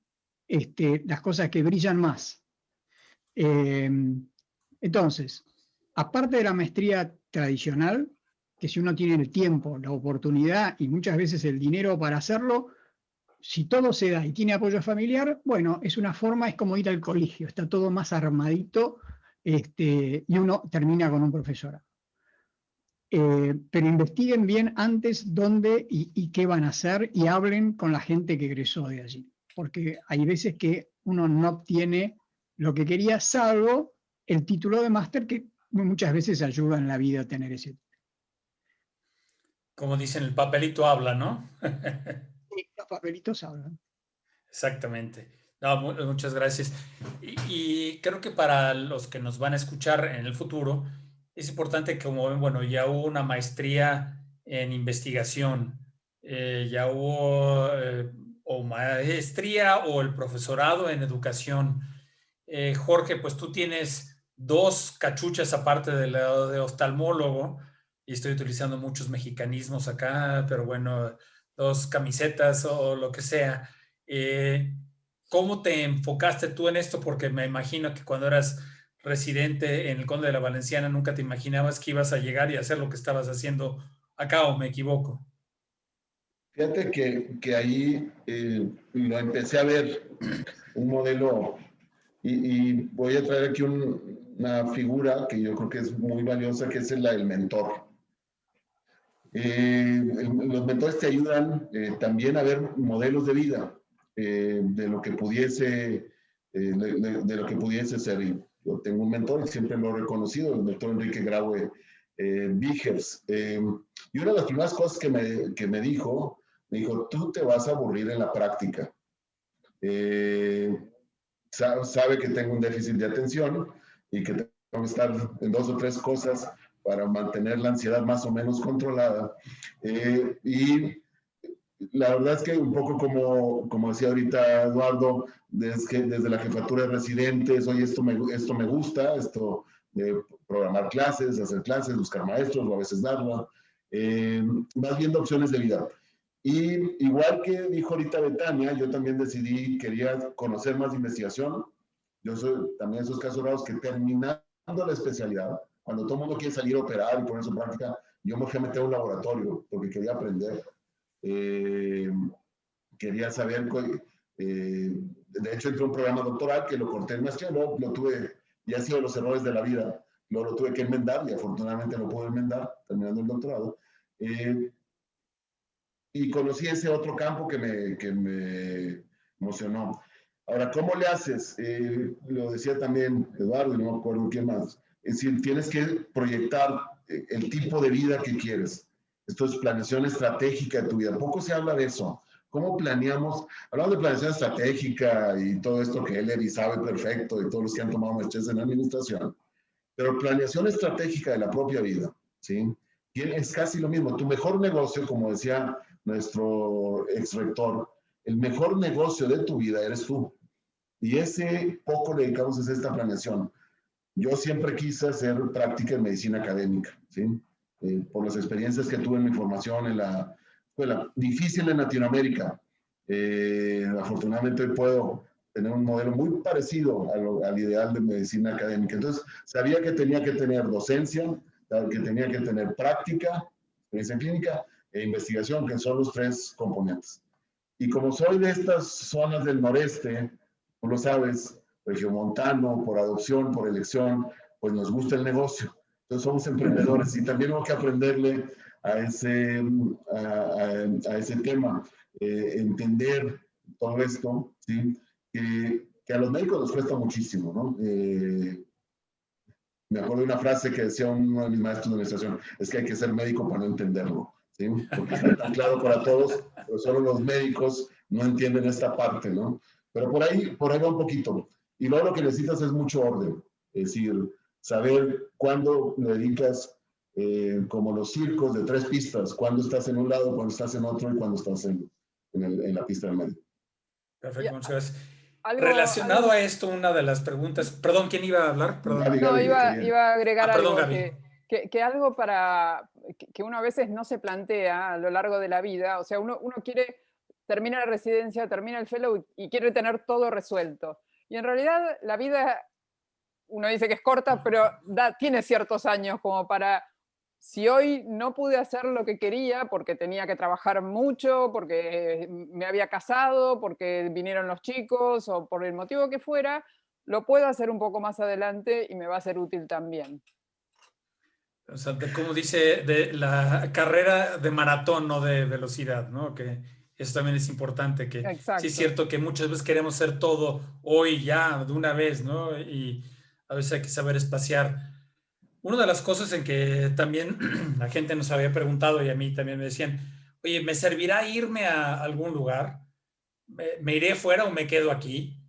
las cosas que brillan más. Entonces, aparte de la maestría tradicional, que si uno tiene el tiempo, la oportunidad y muchas veces el dinero para hacerlo, si todo se da y tiene apoyo familiar, bueno, es una forma, es como ir al colegio, está todo más armadito y uno termina con un profesorado. Pero investiguen bien antes dónde y qué van a hacer y hablen con la gente que egresó de allí, porque hay veces que uno no obtiene lo que quería, salvo el título de máster, que muchas veces ayuda en la vida a tener ese título. Como dicen, el papelito habla, ¿no? Sí, los papelitos hablan. Exactamente. No, muchas gracias. Y creo que para los que nos van a escuchar en el futuro, es importante, como ven, bueno, ya hubo una maestría en investigación, ya hubo o maestría o el profesorado en educación. Jorge, pues tú tienes dos cachuchas aparte del lado de oftalmólogo, y estoy utilizando muchos mexicanismos acá, pero bueno, dos camisetas o lo que sea. ¿Cómo te enfocaste tú en esto? Porque me imagino que cuando eras residente en el Conde de la Valenciana nunca te imaginabas que ibas a llegar y hacer lo que estabas haciendo acá, ¿o me equivoco? Fíjate que ahí lo empecé a ver un modelo y voy a traer aquí una figura que yo creo que es muy valiosa, que es el mentor. Los mentores te ayudan también a ver modelos de vida de lo que pudiese de lo que pudiese ser. Yo tengo un mentor y siempre lo he reconocido, el doctor Enrique Graue Vigers. Y una de las primeras cosas que me dijo, tú te vas a aburrir en la práctica. Sabe que tengo un déficit de atención y que tengo que estar en 2 o 3 cosas para mantener la ansiedad más o menos controlada. Y la verdad es que un poco como decía ahorita Eduardo, desde la jefatura de residentes, oye, esto me gusta, esto de programar clases, hacer clases, buscar maestros o a veces darla, vas viendo opciones de vida. Y igual que dijo ahorita Betania, yo también decidí, quería conocer más de investigación. Yo soy también de esos casos raros que terminando la especialidad, cuando todo el mundo quiere salir a operar y poner su práctica, yo me fui a meter a un laboratorio porque quería aprender. Quería saber, de hecho entré a un programa doctoral que lo corté en maestría, lo tuve, y ha sido los errores de la vida, lo tuve que enmendar y afortunadamente lo pude enmendar terminando el doctorado. Y conocí ese otro campo que me emocionó. Ahora, ¿cómo le haces? Lo decía también Eduardo, y no me acuerdo quién más. Es decir, tienes que proyectar el tipo de vida que quieres. Esto es planeación estratégica de tu vida. Poco se habla de eso. ¿Cómo planeamos? Hablamos de planeación estratégica y todo esto que él sabe perfecto y todos los que han tomado maestrías en administración. Pero planeación estratégica de la propia vida, ¿sí? Es casi lo mismo. Tu mejor negocio, como decía nuestro ex rector, el mejor negocio de tu vida eres tú. Y ese poco le dedicamos a esta planeación. Yo siempre quise hacer práctica en medicina académica, ¿sí? Por las experiencias que tuve en mi formación en la escuela. Difícil en Latinoamérica. Afortunadamente hoy puedo tener un modelo muy parecido al ideal de medicina académica. Entonces, sabía que tenía que tener docencia, que tenía que tener práctica, experiencia clínica e investigación, que son los 3 componentes. Y como soy de estas zonas del noreste, tú lo sabes, regiomontano, por adopción, por elección, pues nos gusta el negocio. Entonces somos emprendedores y también tengo que aprenderle a ese tema, entender todo esto, ¿sí? Que a los médicos nos cuesta muchísimo, ¿no? Me acuerdo de una frase que decía uno de mis maestros de administración, es que hay que ser médico para no entenderlo, ¿sí? Porque está tan claro para todos, pero solo los médicos no entienden esta parte, ¿no? Pero por ahí va un poquito. Y luego lo que necesitas es mucho orden, es decir, saber cuándo le dedicas como los circos de 3 pistas, cuando estás en un lado, cuando estás en otro y cuando estás en la pista del medio. Perfecto, muchas gracias. Algo, Relacionado a esto, una de las preguntas, perdón, ¿quién iba a hablar? Perdón. Gaby, no, Gaby, iba a agregar perdón, algo Gaby. que algo que uno a veces no se plantea a lo largo de la vida. O sea, uno quiere, termina la residencia, termina el fellow y quiere tener todo resuelto. Y en realidad la vida, uno dice que es corta, pero tiene ciertos años como para, si hoy no pude hacer lo que quería porque tenía que trabajar mucho, porque me había casado, porque vinieron los chicos o por el motivo que fuera, lo puedo hacer un poco más adelante y me va a ser útil también. O sea, como dice, de la carrera de maratón, no de velocidad, ¿no? Que eso también es importante, que Exacto. sí es cierto que muchas veces queremos hacer todo hoy ya, de una vez, ¿no? Y a veces hay que saber espaciar. Una de las cosas en que también la gente nos había preguntado y a mí también me decían, oye, ¿me servirá irme a algún lugar? ¿Me iré fuera o me quedo aquí?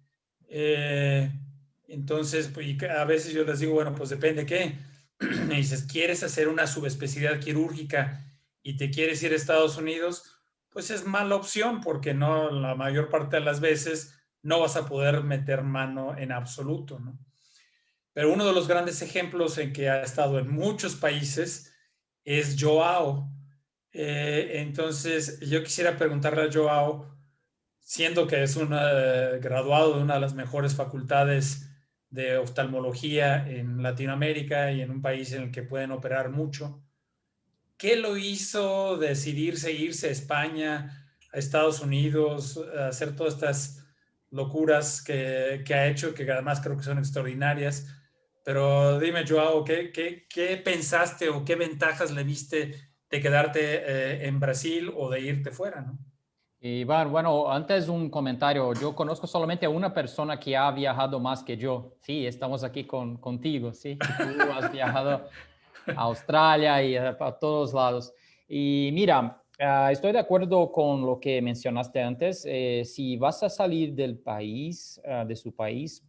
Entonces, pues, a veces yo les digo, bueno, pues depende qué. Me dices, ¿quieres hacer una subespecialidad quirúrgica y te quieres ir a Estados Unidos? Pues es mala opción porque no, la mayor parte de las veces no vas a poder meter mano en absoluto, ¿no? Pero uno de los grandes ejemplos en que ha estado en muchos países es Joao. Entonces, yo quisiera preguntarle a Joao, siendo que es un graduado de una de las mejores facultades de oftalmología en Latinoamérica y en un país en el que pueden operar mucho, ¿qué lo hizo decidirse irse a España, a Estados Unidos, a hacer todas estas locuras que ha hecho, que además creo que son extraordinarias? Pero dime, Joao, ¿qué pensaste o qué ventajas le viste de quedarte en Brasil o de irte fuera, ¿no? Y bueno, antes un comentario. Yo conozco solamente a una persona que ha viajado más que yo. Sí, estamos aquí contigo, sí. Tú has viajado a Australia y a todos lados. Y mira, estoy de acuerdo con lo que mencionaste antes. Si vas a salir del país, de su país,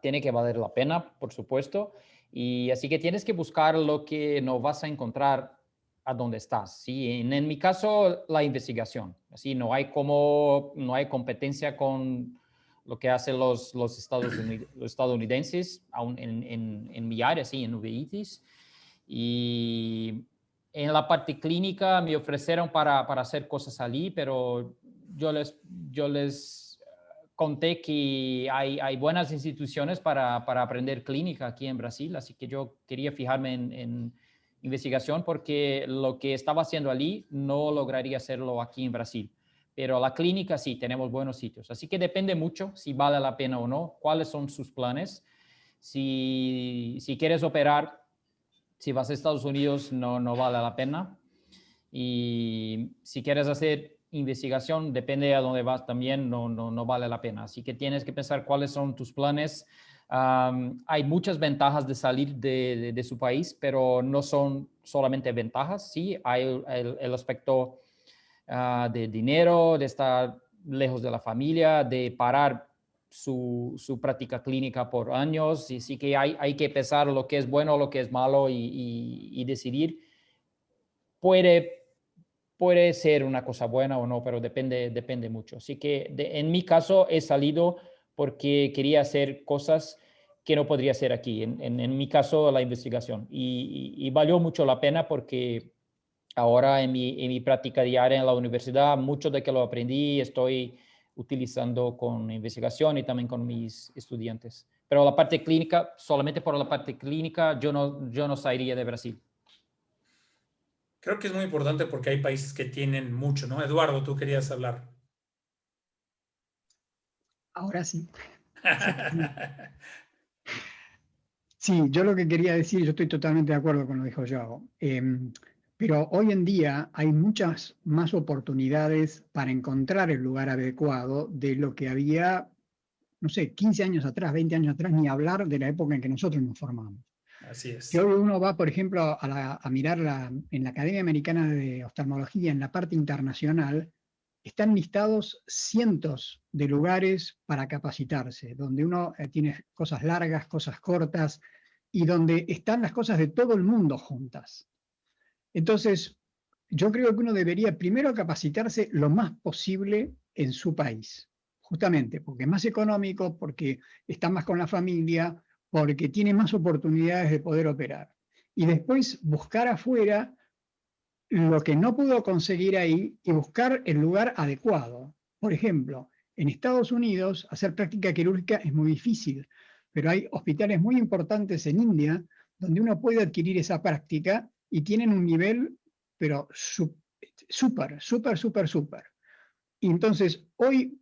tiene que valer la pena, por supuesto. Y así que tienes que buscar lo que no vas a encontrar a donde estás. ¿Sí? En mi caso, la investigación. Así no hay competencia con lo que hacen los estadounidenses aún en mi área, sí, en uveitis. Y en la parte clínica me ofrecieron para hacer cosas allí, pero yo les conté que hay buenas instituciones para aprender clínica aquí en Brasil, así que yo quería fijarme en investigación porque lo que estaba haciendo allí no lograría hacerlo aquí en Brasil. Pero la clínica sí, tenemos buenos sitios. Así que depende mucho si vale la pena o no, cuáles son sus planes. Si quieres operar, si vas a Estados Unidos, no vale la pena. Y si quieres hacer investigación, depende a dónde vas también, no vale la pena. Así que tienes que pensar cuáles son tus planes. Hay muchas ventajas de salir de su país, pero no son solamente ventajas. Sí, hay el aspecto de dinero, de estar lejos de la familia, de parar su práctica clínica por años. Y sí que hay que pensar lo que es bueno, lo que es malo y decidir. Puede ser una cosa buena o no, pero depende mucho. Así que en mi caso he salido porque quería hacer cosas que no podría hacer aquí. En mi caso, la investigación. Y valió mucho la pena porque ahora en mi práctica diaria en la universidad, mucho de que lo aprendí estoy utilizando con investigación y también con mis estudiantes. Pero la parte clínica, solamente por la parte clínica, yo no saldría de Brasil. Creo que es muy importante porque hay países que tienen mucho, ¿no? Eduardo, tú querías hablar. Ahora sí. Sí, yo lo que quería decir, yo estoy totalmente de acuerdo con lo que dijo Joao, pero hoy en día hay muchas más oportunidades para encontrar el lugar adecuado de lo que había, no sé, 15 años atrás, 20 años atrás, ni hablar de la época en que nosotros nos formamos. Así es. Que hoy uno va, por ejemplo, a mirar en la Academia Americana de Oftalmología, en la parte internacional, están listados cientos de lugares para capacitarse, donde uno tiene cosas largas, cosas cortas, y donde están las cosas de todo el mundo juntas. Entonces, yo creo que uno debería primero capacitarse lo más posible en su país, justamente porque es más económico, porque está más con la familia, porque tiene más oportunidades de poder operar. Y después buscar afuera lo que no pudo conseguir ahí y buscar el lugar adecuado. Por ejemplo, en Estados Unidos hacer práctica quirúrgica es muy difícil, pero hay hospitales muy importantes en India donde uno puede adquirir esa práctica y tienen un nivel, pero súper. Y entonces, hoy,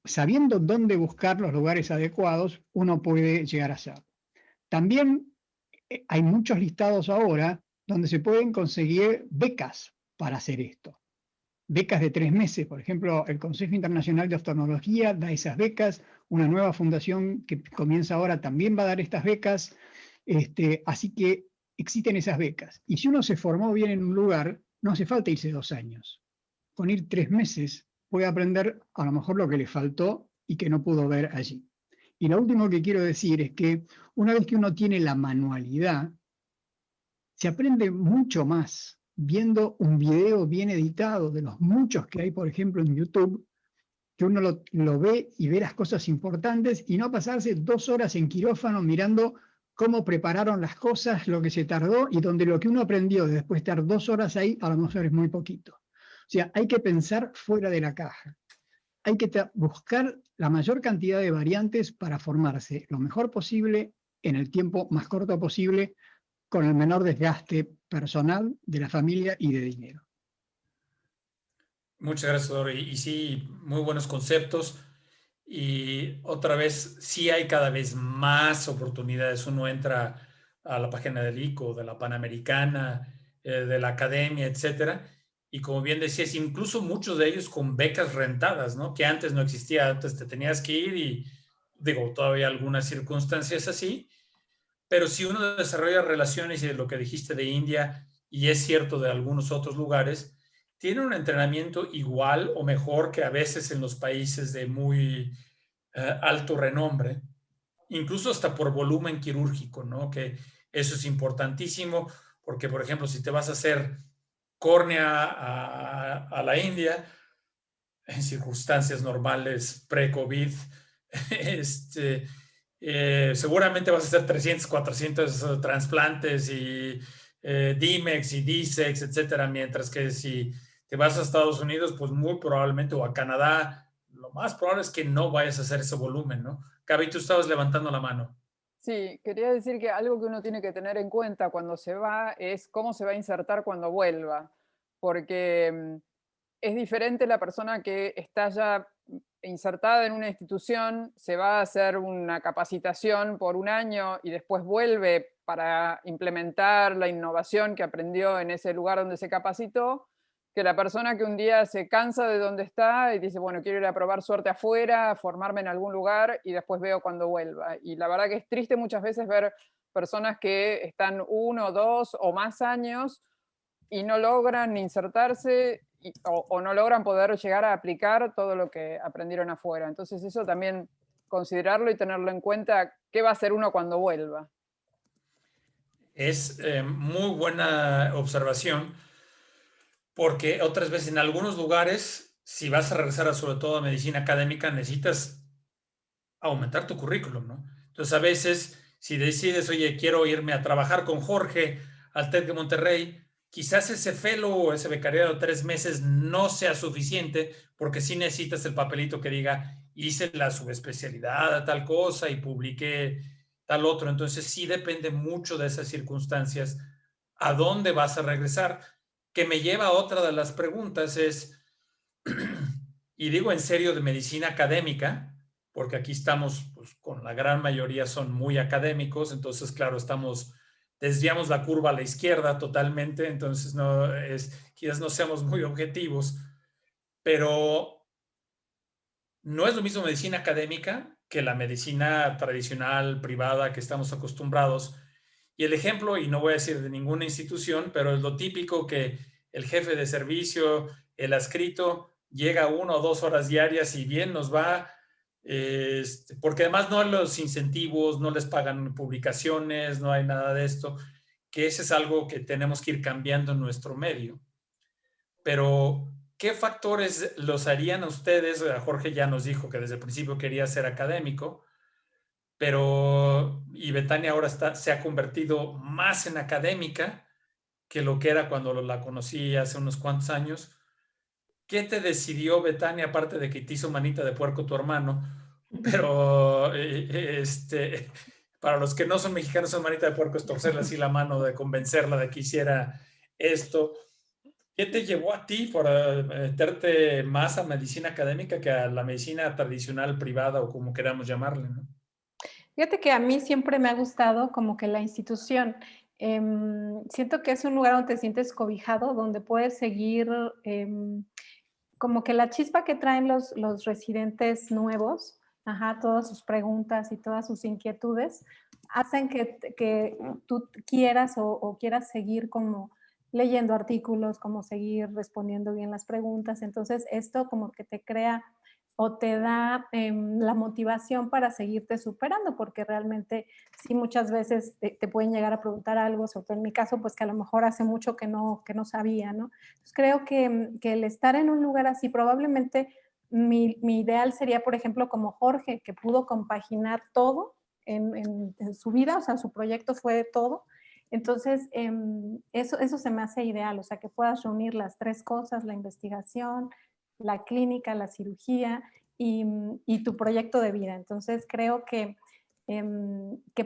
sabiendo dónde buscar los lugares adecuados, uno puede llegar a hacerlo. También hay muchos listados ahora donde se pueden conseguir becas para hacer esto. Becas de 3 meses, por ejemplo, el Consejo Internacional de Oftalmología da esas becas, una nueva fundación que comienza ahora también va a dar estas becas, así que existen esas becas. Y si uno se formó bien en un lugar, no hace falta irse 2 años. Con ir 3 meses puede aprender a lo mejor lo que le faltó y que no pudo ver allí. Y lo último que quiero decir es que una vez que uno tiene la manualidad, se aprende mucho más viendo un video bien editado de los muchos que hay, por ejemplo, en YouTube, que uno lo ve y ve las cosas importantes y no pasarse 2 horas en quirófano mirando cómo prepararon las cosas, lo que se tardó y donde lo que uno aprendió de después de estar 2 horas ahí, a lo mejor es muy poquito. O sea, hay que pensar fuera de la caja. Hay que buscar la mayor cantidad de variantes para formarse lo mejor posible en el tiempo más corto posible, con el menor desgaste personal, de la familia y de dinero. Muchas gracias, Doro. Y sí, muy buenos conceptos. Y otra vez, sí hay cada vez más oportunidades. Uno entra a la página del ICO, de la Panamericana, de la Academia, etcétera. Y como bien decías, incluso muchos de ellos con becas rentadas, ¿no? Que antes no existía. Antes te tenías que ir y, digo, todavía algunas circunstancias así. Pero si uno desarrolla relaciones, y de lo que dijiste de India, y es cierto de algunos otros lugares, tiene un entrenamiento igual o mejor que a veces en los países de muy alto renombre, incluso hasta por volumen quirúrgico, ¿no? Que eso es importantísimo, porque, por ejemplo, si te vas a hacer córnea a la India, en circunstancias normales, pre-COVID, seguramente vas a hacer 300, 400 trasplantes y DIMEX y DISEX, etcétera, mientras que si te vas a Estados Unidos, pues muy probablemente, o a Canadá, lo más probable es que no vayas a hacer ese volumen, ¿no? Gaby, tú estabas levantando la mano. Sí, quería decir que algo que uno tiene que tener en cuenta cuando se va es cómo se va a insertar cuando vuelva, porque es diferente la persona que está ya insertada en una institución, se va a hacer una capacitación por 1 año y después vuelve para implementar la innovación que aprendió en ese lugar donde se capacitó, que la persona que un día se cansa de donde está y dice, bueno, quiero ir a probar suerte afuera, a formarme en algún lugar y después veo cuando vuelva. Y la verdad que es triste muchas veces ver personas que están 1, 2 o más años y no logran insertarse o no logran poder llegar a aplicar todo lo que aprendieron afuera. Entonces eso también considerarlo y tenerlo en cuenta, qué va a hacer uno cuando vuelva. Es muy buena observación, porque otras veces en algunos lugares, si vas a regresar a sobre todo a medicina académica, necesitas aumentar tu currículum, ¿no? Entonces a veces, si decides, oye, quiero irme a trabajar con Jorge al TEC de Monterrey, quizás ese fellow o ese becariado de 3 meses no sea suficiente, porque sí necesitas el papelito que diga, hice la subespecialidad a tal cosa y publiqué tal otro. Entonces sí depende mucho de esas circunstancias, a dónde vas a regresar, que me lleva a otra de las preguntas es, y digo en serio de medicina académica, porque aquí estamos, pues, con la gran mayoría son muy académicos, entonces, claro, desviamos la curva a la izquierda totalmente, entonces quizás no seamos muy objetivos, pero no es lo mismo medicina académica que la medicina tradicional, privada, que estamos acostumbrados. Y el ejemplo, y no voy a decir de ninguna institución, pero es lo típico que el jefe de servicio, el adscrito, llega 1 o 2 horas diarias y bien nos va, porque además no hay los incentivos, no les pagan publicaciones, no hay nada de esto, que ese es algo que tenemos que ir cambiando en nuestro medio. Pero, ¿qué factores los harían a ustedes? Jorge ya nos dijo que desde el principio quería ser académico, y Betania ahora se ha convertido más en académica que lo que era cuando la conocí hace unos cuantos años. ¿Qué te decidió, Betania, aparte de que te hizo manita de puerco tu hermano? Pero para los que no son mexicanos, son manita de puerco es torcerle así la mano, de convencerla de que hiciera esto. ¿Qué te llevó a ti por meterte más a medicina académica que a la medicina tradicional privada o como queramos llamarle, ¿no? Fíjate que a mí siempre me ha gustado como que la institución. Siento que es un lugar donde te sientes cobijado, donde puedes seguir como que la chispa que traen los residentes nuevos, todas sus preguntas y todas sus inquietudes, hacen que tú quieras o quieras seguir como leyendo artículos, como seguir respondiendo bien las preguntas. Entonces, esto como que te crea o te da la motivación para seguirte superando, porque realmente sí muchas veces te pueden llegar a preguntar algo, sobre todo en mi caso, pues que a lo mejor hace mucho que no sabía, ¿no? Entonces creo que el estar en un lugar así, probablemente mi ideal sería, por ejemplo, como Jorge, que pudo compaginar todo en su vida, o sea, su proyecto fue todo. Entonces, eso se me hace ideal, o sea, que puedas reunir las tres cosas, la investigación, la clínica, la cirugía y tu proyecto de vida. Entonces creo que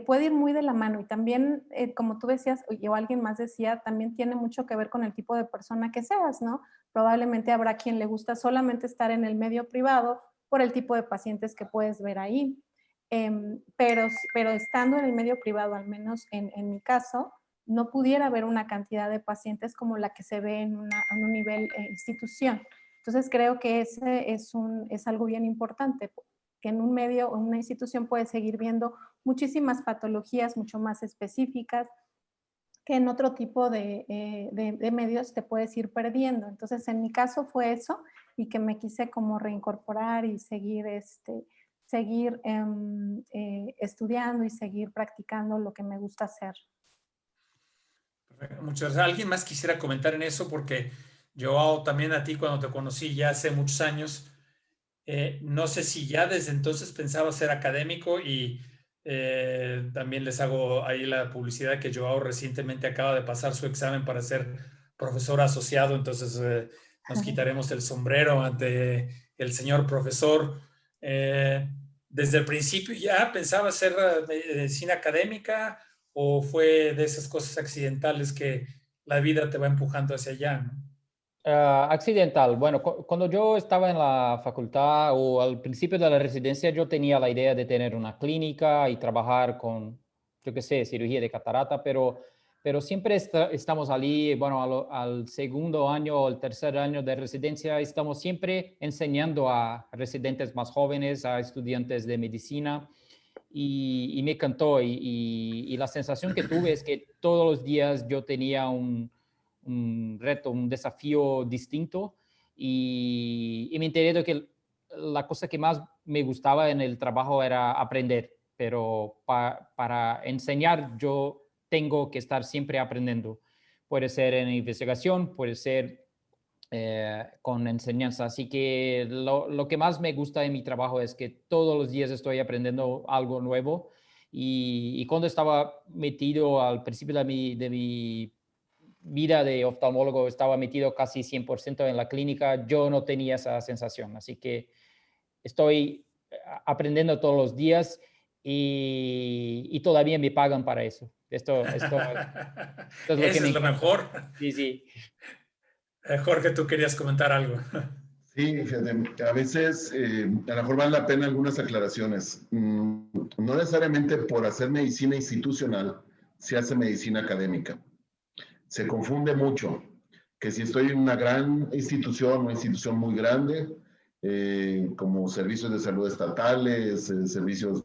puede ir muy de la mano y también, como tú decías, o alguien más decía, también tiene mucho que ver con el tipo de persona que seas, ¿no? Probablemente habrá quien le gusta solamente estar en el medio privado por el tipo de pacientes que puedes ver ahí. Pero estando en el medio privado, al menos en mi caso, no pudiera haber una cantidad de pacientes como la que se ve en un nivel institución. Entonces creo que ese es algo bien importante, que en un medio o una institución puedes seguir viendo muchísimas patologías mucho más específicas que en otro tipo de medios te puedes ir perdiendo. Entonces en mi caso fue eso y que me quise como reincorporar y seguir estudiando y seguir practicando lo que me gusta hacer. Muchas gracias. ¿Alguien más quisiera comentar en eso? Porque yo también a ti cuando te conocí ya hace muchos años, no sé si ya desde entonces pensaba ser académico y también les hago ahí la publicidad que Joao recientemente acaba de pasar su examen para ser profesor asociado, entonces nos quitaremos el sombrero ante el señor profesor. ¿Desde el principio ya pensaba ser medicina académica o fue de esas cosas accidentales que la vida te va empujando hacia allá, ¿no? Accidental. Bueno, cuando yo estaba en la facultad o al principio de la residencia, yo tenía la idea de tener una clínica y trabajar con, yo qué sé, cirugía de catarata, pero siempre estamos allí, bueno, al segundo año o el tercer año de residencia, estamos siempre enseñando a residentes más jóvenes, a estudiantes de medicina, y me encantó. Y la sensación que tuve es que todos los días yo tenía un reto, un desafío distinto y me enteré de que la cosa que más me gustaba en el trabajo era aprender, pero para enseñar yo tengo que estar siempre aprendiendo. Puede ser en investigación, puede ser con enseñanza. Así que lo que más me gusta en mi trabajo es que todos los días estoy aprendiendo algo nuevo y cuando estaba metido al principio de mi vida de oftalmólogo, estaba metido casi 100% en la clínica, yo no tenía esa sensación. Así que estoy aprendiendo todos los días y todavía me pagan para eso. Esto es lo que Eso me es lo encanta. mejor. Sí, sí. Jorge, tú querías comentar algo. Sí, fíjate, a veces a lo mejor vale la pena algunas aclaraciones. No necesariamente por hacer medicina institucional se hace medicina académica. Se confunde mucho que si estoy en una gran institución, una institución muy grande, como servicios de salud estatales, servicios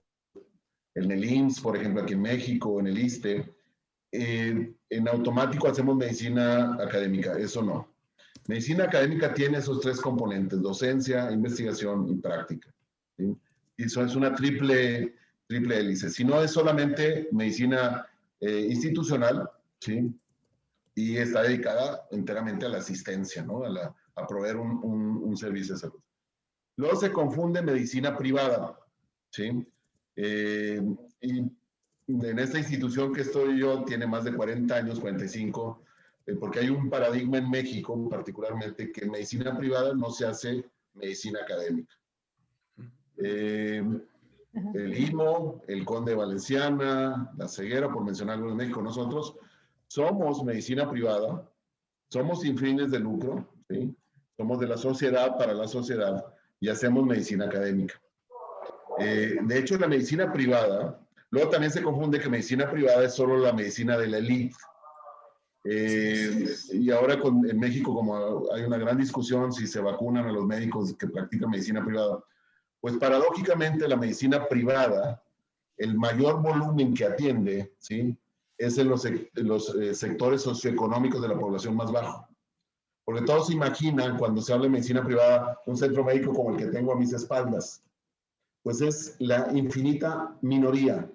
en el IMSS, por ejemplo, aquí en México, en el ISSSTE, en automático hacemos medicina académica. Eso no. Medicina académica tiene esos tres componentes: docencia, investigación y práctica, ¿sí? eso es una triple hélice. Si no, es solamente medicina institucional, ¿sí? Y está dedicada enteramente a la asistencia, ¿no? A proveer un servicio de salud. Luego se confunde medicina privada, ¿sí? Y en esta institución que estoy yo, tiene más de 40 años, 45, porque hay un paradigma en México, particularmente, que en medicina privada no se hace medicina académica. El IMO, el Conde Valenciana, la Ceguera, por mencionar algo en México, nosotros somos medicina privada, somos sin fines de lucro, ¿sí? Somos de la sociedad para la sociedad y hacemos medicina académica. De hecho, la medicina privada, luego también se confunde que medicina privada es solo la medicina de la élite. Y ahora en México, como hay una gran discusión si se vacunan a los médicos que practican medicina privada, pues paradójicamente la medicina privada, el mayor volumen que atiende, ¿sí?, es en los sectores socioeconómicos de la población más bajo. Porque todos se imaginan, cuando se habla de medicina privada, un centro médico como el que tengo a mis espaldas. Pues es la infinita minoría.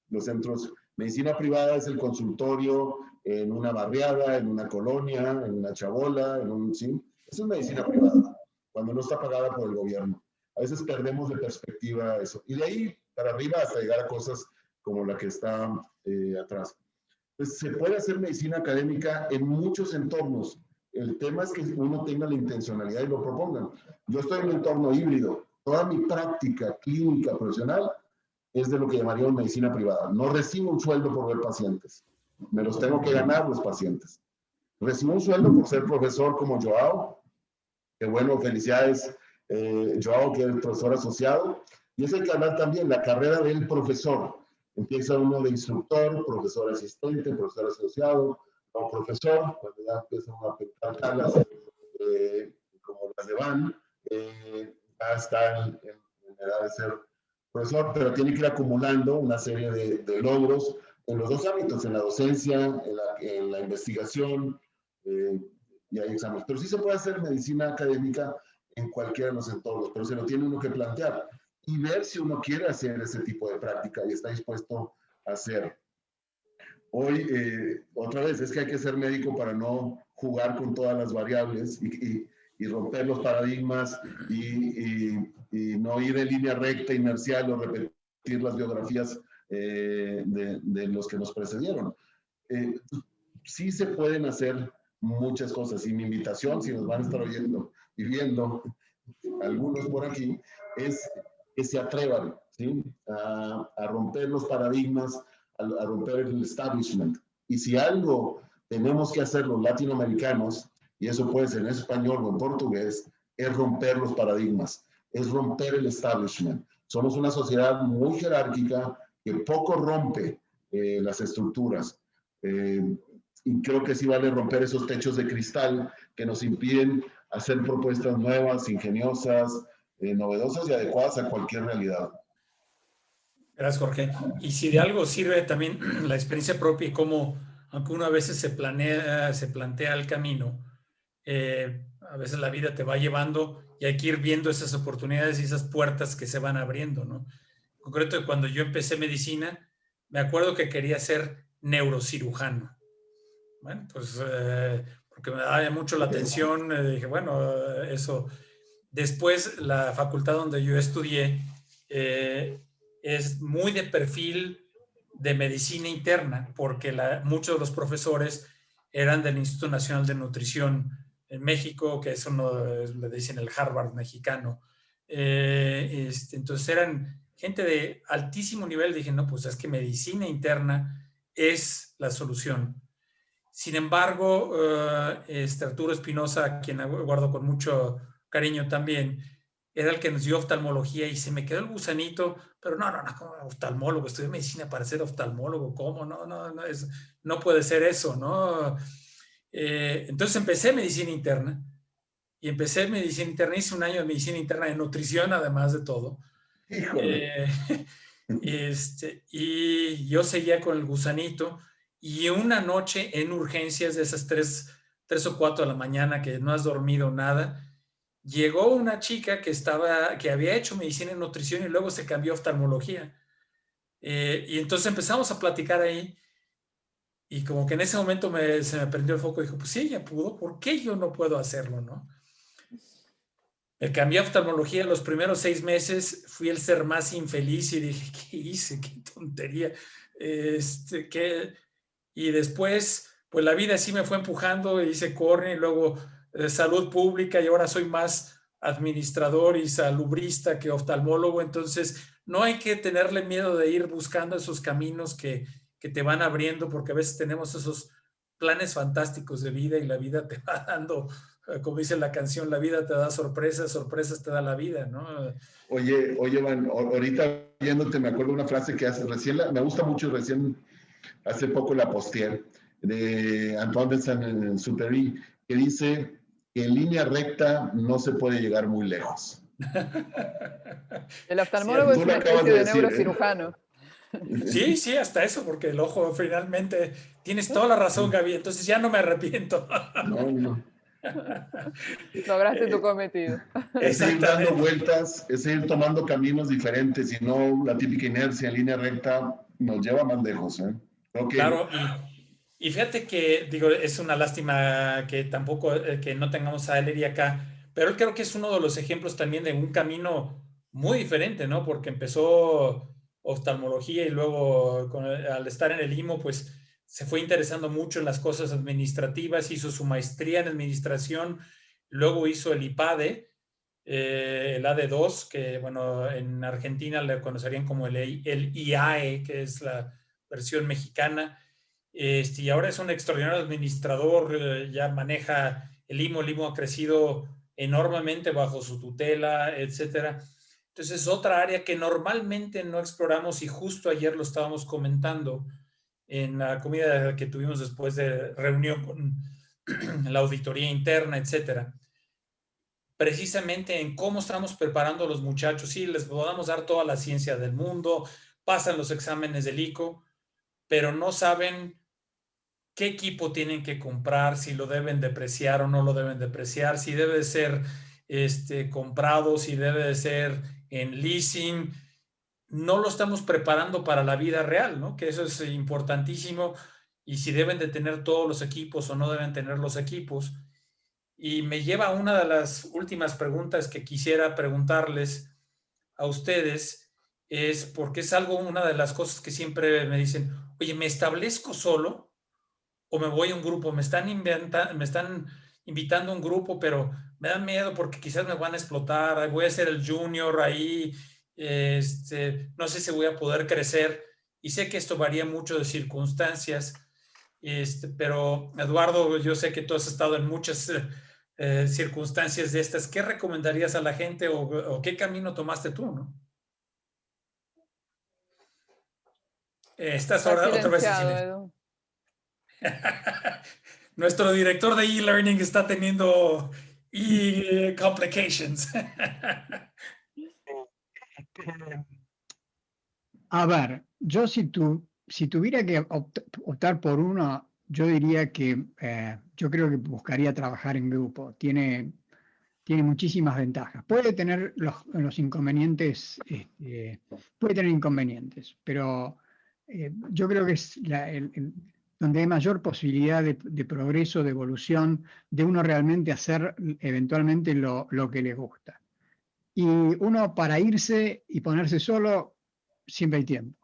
Los centros, medicina privada es el consultorio en una barriada, en una colonia, en una chabola, ¿sí? Eso es medicina privada, cuando no está pagada por el gobierno. A veces perdemos de perspectiva eso. Y de ahí para arriba hasta llegar a cosas como la que está atrás. Pues se puede hacer medicina académica en muchos entornos. El tema es que uno tenga la intencionalidad y lo propongan. Yo estoy en un entorno híbrido. Toda mi práctica clínica profesional es de lo que llamaríamos medicina privada. No recibo un sueldo por ver pacientes. Me los tengo que ganar los pacientes. Recibo un sueldo por ser profesor como Joao. Que bueno, felicidades, Joao, que es profesor asociado. Y eso hay que hablar también, la carrera del profesor. Empieza uno de instructor, profesor asistente, profesor asociado, o profesor, cuando ya empiezan a aplicar calas como las de Van, ya está en edad de ser profesor, pero tiene que ir acumulando una serie de logros en los dos ámbitos, en la docencia, en la investigación, y hay exámenes. Pero sí se puede hacer medicina académica en cualquiera de los entornos, pero se lo tiene uno que plantear y ver si uno quiere hacer ese tipo de práctica y está dispuesto a hacer. Hoy, otra vez, es que hay que ser médico para no jugar con todas las variables y romper los paradigmas y no ir en línea recta, inercial o repetir las biografías de los que nos precedieron. Sí se pueden hacer muchas cosas y mi invitación, si nos van a estar oyendo y viendo algunos por aquí, es que se atrevan, ¿sí?, a romper los paradigmas, a romper el establishment. Y si algo tenemos que hacer los latinoamericanos, y eso puede ser en español o en portugués, es romper los paradigmas, es romper el establishment. Somos una sociedad muy jerárquica que poco rompe las estructuras. Y creo que sí vale romper esos techos de cristal que nos impiden hacer propuestas nuevas, ingeniosas, novedosas y adecuadas a cualquier realidad. Gracias, Jorge. Y si de algo sirve también la experiencia propia y cómo, aunque uno a veces se plantea el camino, a veces la vida te va llevando y hay que ir viendo esas oportunidades y esas puertas que se van abriendo, ¿no? En concreto, cuando yo empecé medicina, me acuerdo que quería ser neurocirujano. Bueno, pues porque me daba mucho la atención, dije, bueno, eso. Después, la facultad donde yo estudié es muy de perfil de medicina interna, porque muchos de los profesores eran del Instituto Nacional de Nutrición en México, que eso le dicen el Harvard mexicano. Entonces eran gente de altísimo nivel. Dije, no, pues es que medicina interna es la solución. Sin embargo, Arturo Espinosa, a quien guardo con mucho cariño también, era el que nos dio oftalmología y se me quedó el gusanito, pero no, como oftalmólogo, estudié medicina para ser oftalmólogo, ¿cómo? No puede ser eso, ¿no? Entonces empecé medicina interna y hice un año de medicina interna de nutrición, además de todo. Y yo seguía con el gusanito y una noche en urgencias de esas 3 o 4 de la mañana que no has dormido nada, llegó una chica que había hecho medicina y nutrición y luego se cambió a oftalmología. Y entonces empezamos a platicar ahí y como que en ese momento se me prendió el foco y dijo, pues sí, ella pudo, ¿por qué yo no puedo hacerlo, no? Me cambié a oftalmología los primeros 6 meses, fui el ser más infeliz y dije, ¿qué hice? ¿Qué tontería? Y después, pues la vida sí me fue empujando, hice corne y luego salud pública y ahora soy más administrador y salubrista que oftalmólogo, entonces no hay que tenerle miedo de ir buscando esos caminos que te van abriendo, porque a veces tenemos esos planes fantásticos de vida y la vida te va dando, como dice la canción, la vida te da sorpresas, sorpresas te da la vida, ¿no? Oye, Van, ahorita viéndote me acuerdo de una frase que hace recién, me gusta mucho, recién hace poco la posteé, de Antoine de Saint-Exupéry, que dice que en línea recta no se puede llegar muy lejos. El oftalmólogo Sí, es una especie de neurocirujano. Sí, sí, hasta eso, porque el ojo finalmente, tienes toda la razón, Gaby, entonces ya no me arrepiento. No. Lograste tu cometido. Es seguir dando vueltas, es seguir tomando caminos diferentes y no la típica inercia en línea recta nos lleva más lejos. Okay. Claro, y fíjate que, digo, es una lástima que tampoco, que no tengamos a Eleri acá, pero él creo que es uno de los ejemplos también de un camino muy diferente, ¿no? Porque empezó oftalmología y luego al estar en el IMO, pues se fue interesando mucho en las cosas administrativas, hizo su maestría en administración, luego hizo el IPADE, el AD2, que bueno, en Argentina le conocerían como el IAE, que es la versión mexicana. Y ahora es un extraordinario administrador, ya maneja el IMO ha crecido enormemente bajo su tutela, etcétera. Entonces es otra área que normalmente no exploramos y justo ayer lo estábamos comentando en la comida que tuvimos después de reunión con la auditoría interna, etcétera. Precisamente en cómo estamos preparando a los muchachos. Sí, les podamos dar toda la ciencia del mundo, pasan los exámenes del ICO, pero no saben qué equipo tienen que comprar, si lo deben depreciar o no lo deben depreciar, si debe de ser comprado, si debe de ser en leasing. No lo estamos preparando para la vida real, ¿no? Que eso es importantísimo, y si deben de tener todos los equipos o no deben tener los equipos. Y me lleva a una de las últimas preguntas que quisiera preguntarles a ustedes, es porque es una de las cosas que siempre me dicen, oye, ¿me establezco solo o me voy a un grupo? Me están invitando a un grupo, pero me da miedo porque quizás me van a explotar, voy a ser el junior ahí, no sé si voy a poder crecer, y sé que esto varía mucho de circunstancias, pero Eduardo, yo sé que tú has estado en muchas circunstancias de estas. ¿Qué recomendarías a la gente o qué camino tomaste tú, no? Estás ahora otra vez en silencio. Nuestro director de e-learning está teniendo complications. A ver, yo si tuviera que optar por uno, yo diría que yo creo que buscaría trabajar en grupo. Tiene muchísimas ventajas. Puede tener los inconvenientes, puede tener inconvenientes, pero yo creo que es donde hay mayor posibilidad de progreso, de evolución, de uno realmente hacer eventualmente lo que le gusta. Y uno para irse y ponerse solo, siempre hay tiempo.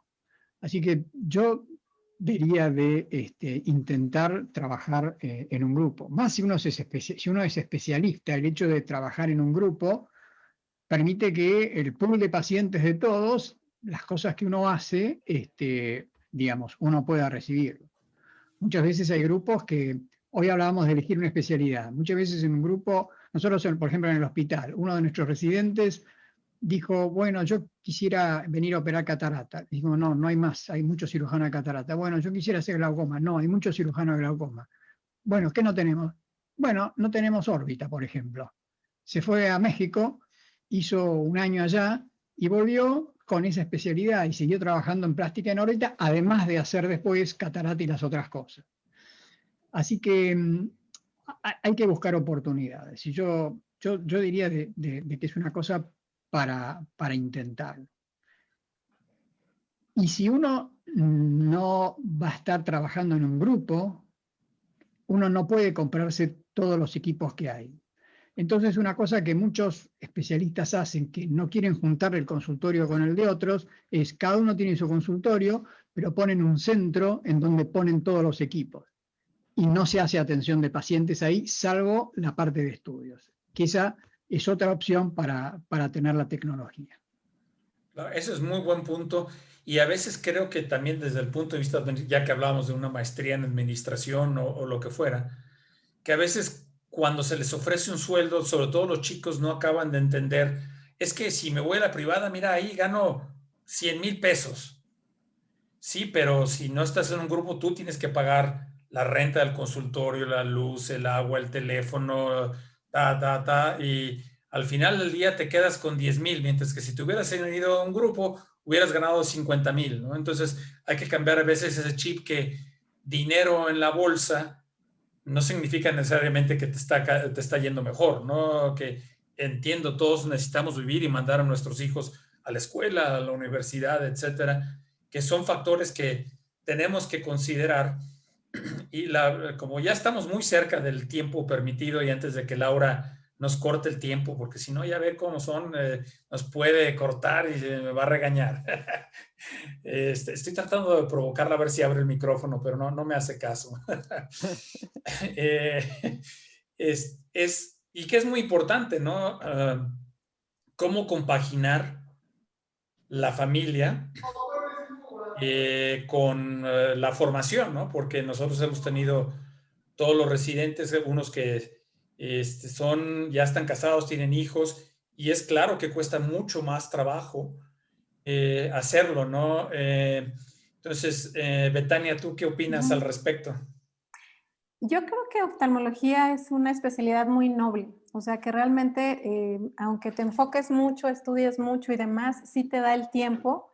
Así que yo diría de intentar trabajar en un grupo. Más si uno es especialista, el hecho de trabajar en un grupo permite que el pool de pacientes de todos, las cosas que uno hace, digamos, uno pueda recibirlo. Muchas veces hay grupos que, hoy hablábamos de elegir una especialidad, muchas veces en un grupo, nosotros por ejemplo en el hospital, uno de nuestros residentes dijo, bueno, yo quisiera venir a operar catarata. Dijo, no hay más, hay muchos cirujanos de catarata. Bueno, yo quisiera hacer glaucoma. No, hay muchos cirujanos de glaucoma. Bueno, ¿qué no tenemos? Bueno, no tenemos órbita, por ejemplo. Se fue a México, hizo un año allá y volvió con esa especialidad y siguió trabajando en plástica en órbita, además de hacer después catarata y las otras cosas. Así que hay que buscar oportunidades. Y yo yo diría de que es una cosa para intentar. Y si uno no va a estar trabajando en un grupo, uno no puede comprarse todos los equipos que hay. Entonces, una cosa que muchos especialistas hacen, que no quieren juntar el consultorio con el de otros, es cada uno tiene su consultorio, pero ponen un centro en donde ponen todos los equipos. Y no se hace atención de pacientes ahí, salvo la parte de estudios, que esa es otra opción para tener la tecnología. Eso es muy buen punto. Y a veces creo que también desde el punto de vista, ya que hablábamos de una maestría en administración o lo que fuera, que a veces cuando se les ofrece un sueldo, sobre todo los chicos no acaban de entender, es que si me voy a la privada, mira, ahí gano 100,000 pesos. Sí, pero si no estás en un grupo, tú tienes que pagar la renta del consultorio, la luz, el agua, el teléfono, y al final del día te quedas con 10,000, mientras que si te hubieras ido a un grupo, hubieras ganado 50,000, ¿no? Entonces hay que cambiar a veces ese chip que dinero en la bolsa no significa necesariamente que te está yendo mejor, ¿no? Que entiendo, todos necesitamos vivir y mandar a nuestros hijos a la escuela, a la universidad, etcétera, que son factores que tenemos que considerar. Y como ya estamos muy cerca del tiempo permitido y antes de que Laura nos corte el tiempo, porque si no ya ve cómo son, nos puede cortar y me va a regañar. Estoy tratando de provocarla a ver si abre el micrófono, pero no me hace caso. Y que es muy importante, ¿no? Cómo compaginar la familia con la formación, ¿no? Porque nosotros hemos tenido todos los residentes, unos que ya están casados, tienen hijos, y es claro que cuesta mucho más trabajo hacerlo, ¿no? Entonces, Betania, ¿tú qué opinas al respecto? Yo creo que oftalmología es una especialidad muy noble, o sea que realmente, aunque te enfoques mucho, estudies mucho y demás, sí te da el tiempo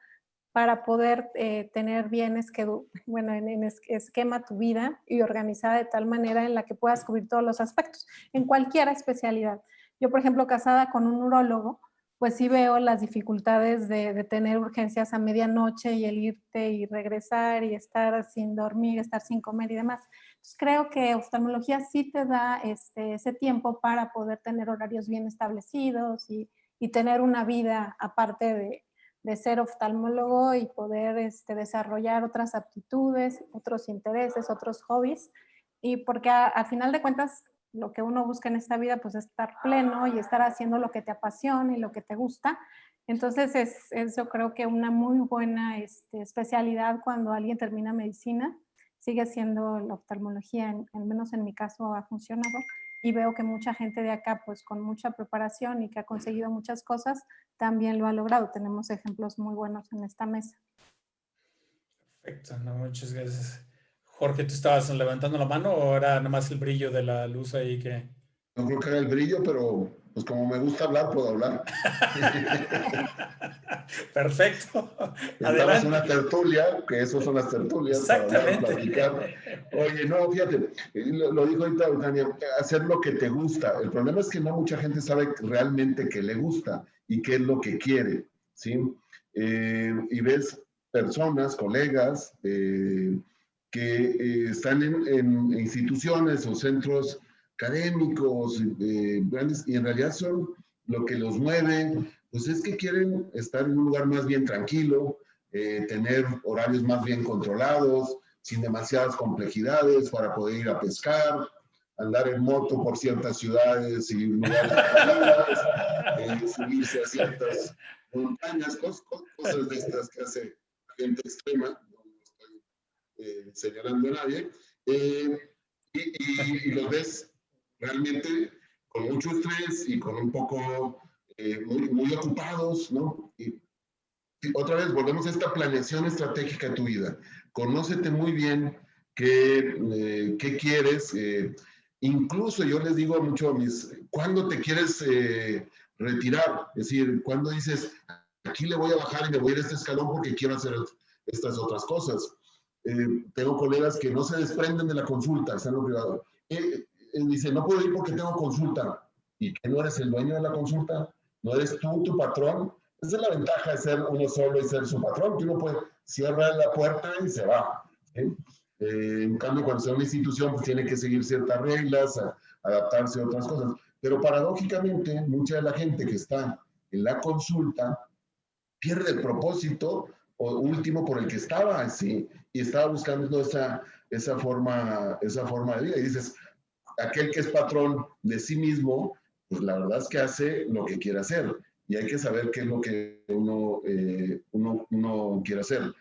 para poder tener bien en esquema tu vida y organizada de tal manera en la que puedas cubrir todos los aspectos, en cualquier especialidad. Yo, por ejemplo, casada con un urólogo, pues sí veo las dificultades de tener urgencias a medianoche y el irte y regresar y estar sin dormir, estar sin comer y demás. Entonces creo que oftalmología sí te da ese tiempo para poder tener horarios bien establecidos y tener una vida aparte de ser oftalmólogo y poder desarrollar otras aptitudes, otros intereses, otros hobbies. Y porque al final de cuentas, lo que uno busca en esta vida, pues es estar pleno y estar haciendo lo que te apasiona y lo que te gusta. Entonces es yo creo que una muy buena especialidad cuando alguien termina medicina. Sigue siendo la oftalmología, al menos en mi caso ha funcionado. Y veo que mucha gente de acá, pues con mucha preparación y que ha conseguido muchas cosas, también lo ha logrado. Tenemos ejemplos muy buenos en esta mesa. Perfecto, no, muchas gracias. Jorge, ¿tú estabas levantando la mano o era nada más el brillo de la luz ahí que...? No creo que era el brillo, pero pues como me gusta hablar, puedo hablar. Perfecto. Estamos en una tertulia, que eso son las tertulias, Exactamente. para hablar, platicar. Oye, no, fíjate, lo dijo ahorita Eugenia, hacer lo que te gusta. El problema es que no mucha gente sabe realmente qué le gusta y qué es lo que quiere, ¿sí? Y ves personas, colegas, que están en instituciones o centros académicos grandes, y en realidad son lo que los mueve, pues es que quieren estar en un lugar más bien tranquilo, tener horarios más bien controlados, sin demasiadas complejidades para poder ir a pescar, andar en moto por ciertas ciudades y lugares, subirse a ciertas montañas, cosas de estas que hace gente extrema, no estoy señalando a nadie, y los ves realmente con mucho estrés y con un poco muy ocupados, ¿no? Y otra vez volvemos a esta planeación estratégica de tu vida. Conócete muy bien qué quieres. Incluso yo les digo mucho a ¿cuándo te quieres retirar? Es decir, ¿cuándo dices, aquí le voy a bajar y me voy a ir a este escalón porque quiero hacer estas otras cosas? Tengo colegas que no se desprenden de la consulta, están en lo privado. Dice, no puedo ir porque tengo consulta. y que no eres el dueño de la consulta, no eres tú tu patrón. Esa es la ventaja de ser uno solo y ser su patrón, que uno puede cerrar la puerta y se va, ¿sí? En cambio, cuando sea una institución, pues tiene que seguir ciertas reglas, adaptarse a otras cosas. Pero paradójicamente, mucha de la gente que está en la consulta pierde el propósito último por el que estaba, ¿sí? Y estaba buscando esa forma de vida. Y dices, aquel que es patrón de sí mismo, pues la verdad es que hace lo que quiere hacer. Y hay que saber qué es lo que uno quiere hacer.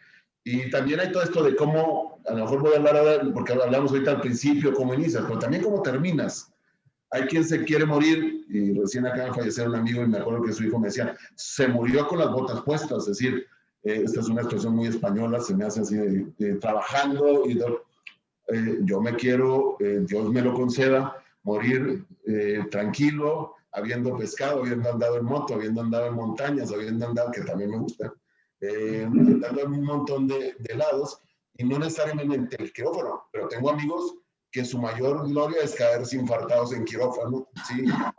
Y también hay todo esto de cómo, a lo mejor voy a hablar ahora, porque hablamos ahorita al principio, cómo inicias, pero también cómo terminas. Hay quien se quiere morir, y recién acaba de fallecer un amigo y me acuerdo que su hijo me decía, se murió con las botas puestas, es decir, esta es una expresión muy española, se me hace así de trabajando, y yo me quiero, Dios me lo conceda, morir tranquilo, habiendo pescado, habiendo andado en moto, habiendo andado en montañas, habiendo andado, que también me gusta, andando en un montón de lados, y no necesariamente el quirófano, pero tengo amigos que su mayor gloria es caerse infartados en quirófano, ¿sí? a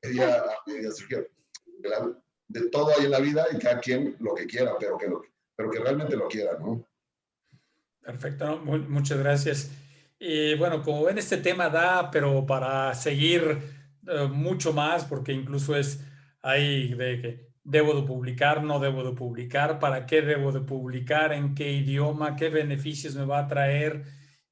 media cirugía. De todo hay en la vida y cada quien lo que quiera, pero que realmente lo quiera, ¿no? Perfecto, ¿no? Muchas gracias. Y bueno, como ven, este tema da, pero para seguir mucho más, porque incluso hay de que debo de publicar, no debo de publicar, para qué debo de publicar, en qué idioma, qué beneficios me va a traer.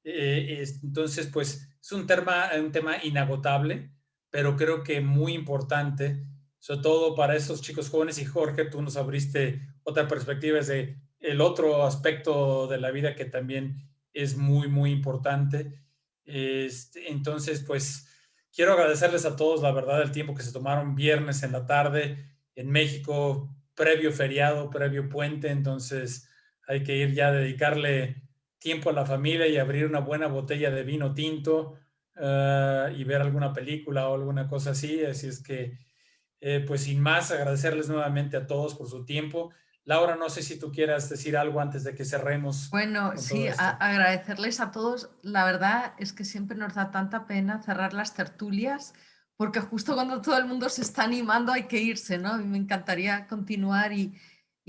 Entonces, pues es un tema inagotable, pero creo que muy importante, sobre todo para esos chicos jóvenes. Y Jorge, tú nos abriste otra perspectiva, es de el otro aspecto de la vida que también es muy, muy importante. Entonces, pues quiero agradecerles a todos, la verdad, el tiempo que se tomaron viernes en la tarde en México, previo feriado, previo puente. Entonces hay que ir ya a dedicarle tiempo a la familia y abrir una buena botella de vino tinto y ver alguna película o alguna cosa así. Así es que, pues sin más, agradecerles nuevamente a todos por su tiempo. Laura, no sé si tú quieras decir algo antes de que cerremos. Bueno, sí, agradecerles a todos. La verdad es que siempre nos da tanta pena cerrar las tertulias, porque justo cuando todo el mundo se está animando hay que irse, ¿no? Y me encantaría continuar y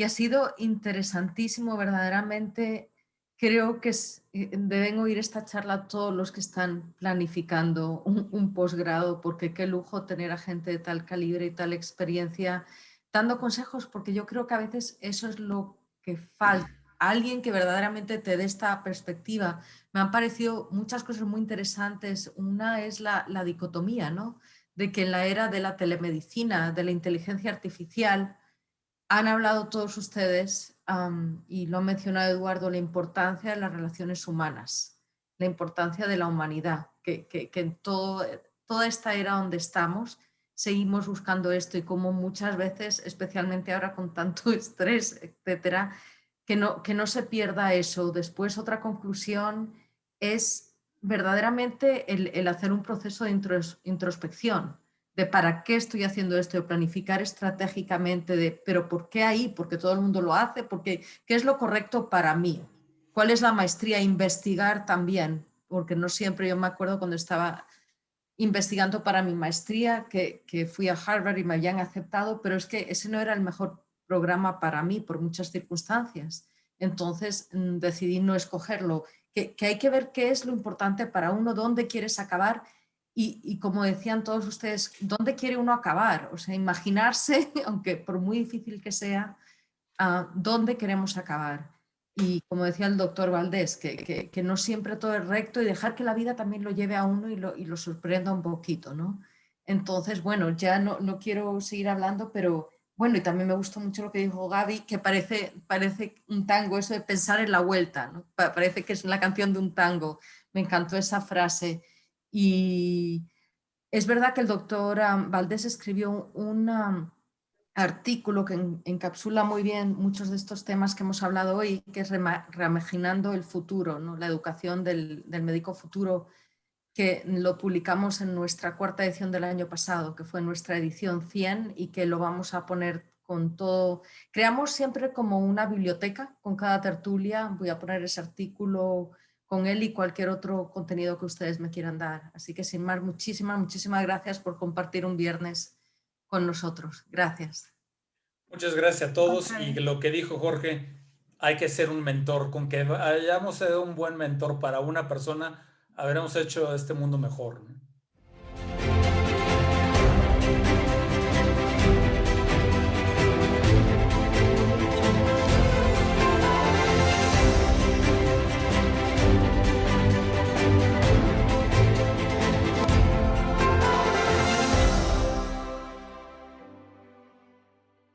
ha sido interesantísimo, verdaderamente. Creo que deben oír esta charla todos los que están planificando un posgrado, porque qué lujo tener a gente de tal calibre y tal experiencia dando consejos, porque yo creo que a veces eso es lo que falta. Alguien que verdaderamente te dé esta perspectiva. Me han parecido muchas cosas muy interesantes. Una es la dicotomía, ¿no? De que en la era de la telemedicina, de la inteligencia artificial, han hablado todos ustedes, y lo ha mencionado Eduardo, la importancia de las relaciones humanas, la importancia de la humanidad, que en toda esta era donde estamos seguimos buscando esto, y como muchas veces, especialmente ahora con tanto estrés, etcétera, que no se pierda eso. Después, otra conclusión es verdaderamente el hacer un proceso de introspección, de para qué estoy haciendo esto, de planificar estratégicamente, pero ¿por qué ahí? Porque todo el mundo lo hace, porque ¿qué es lo correcto para mí? ¿Cuál es la maestría? Investigar también, porque no siempre, yo me acuerdo cuando estaba investigando para mi maestría, que fui a Harvard y me habían aceptado, pero es que ese no era el mejor programa para mí por muchas circunstancias. Entonces decidí no escogerlo, que hay que ver qué es lo importante para uno, dónde quieres acabar y como decían todos ustedes, dónde quiere uno acabar, o sea, imaginarse, aunque por muy difícil que sea, dónde queremos acabar. Y como decía el doctor Valdés, que no siempre todo es recto, y dejar que la vida también lo lleve a uno y lo sorprenda un poquito, ¿no? Entonces, bueno, ya no quiero seguir hablando, pero bueno, y también me gustó mucho lo que dijo Gaby, que parece un tango, eso de pensar en la vuelta, ¿no? Parece que es la canción de un tango. Me encantó esa frase. Y es verdad que el doctor Valdés escribió un artículo que encapsula muy bien muchos de estos temas que hemos hablado hoy, que es Reimaginando el futuro, ¿no? La educación del médico futuro, que lo publicamos en nuestra 4ª edición del año pasado, que fue nuestra edición 100, y que lo vamos a poner con todo. Creamos siempre como una biblioteca con cada tertulia. Voy a poner ese artículo con él y cualquier otro contenido que ustedes me quieran dar. Así que sin más, muchísimas gracias por compartir un viernes con nosotros. Gracias. Muchas gracias a todos. Y lo que dijo Jorge, hay que ser un mentor. Con que hayamos sido un buen mentor para una persona, habremos hecho este mundo mejor, ¿no?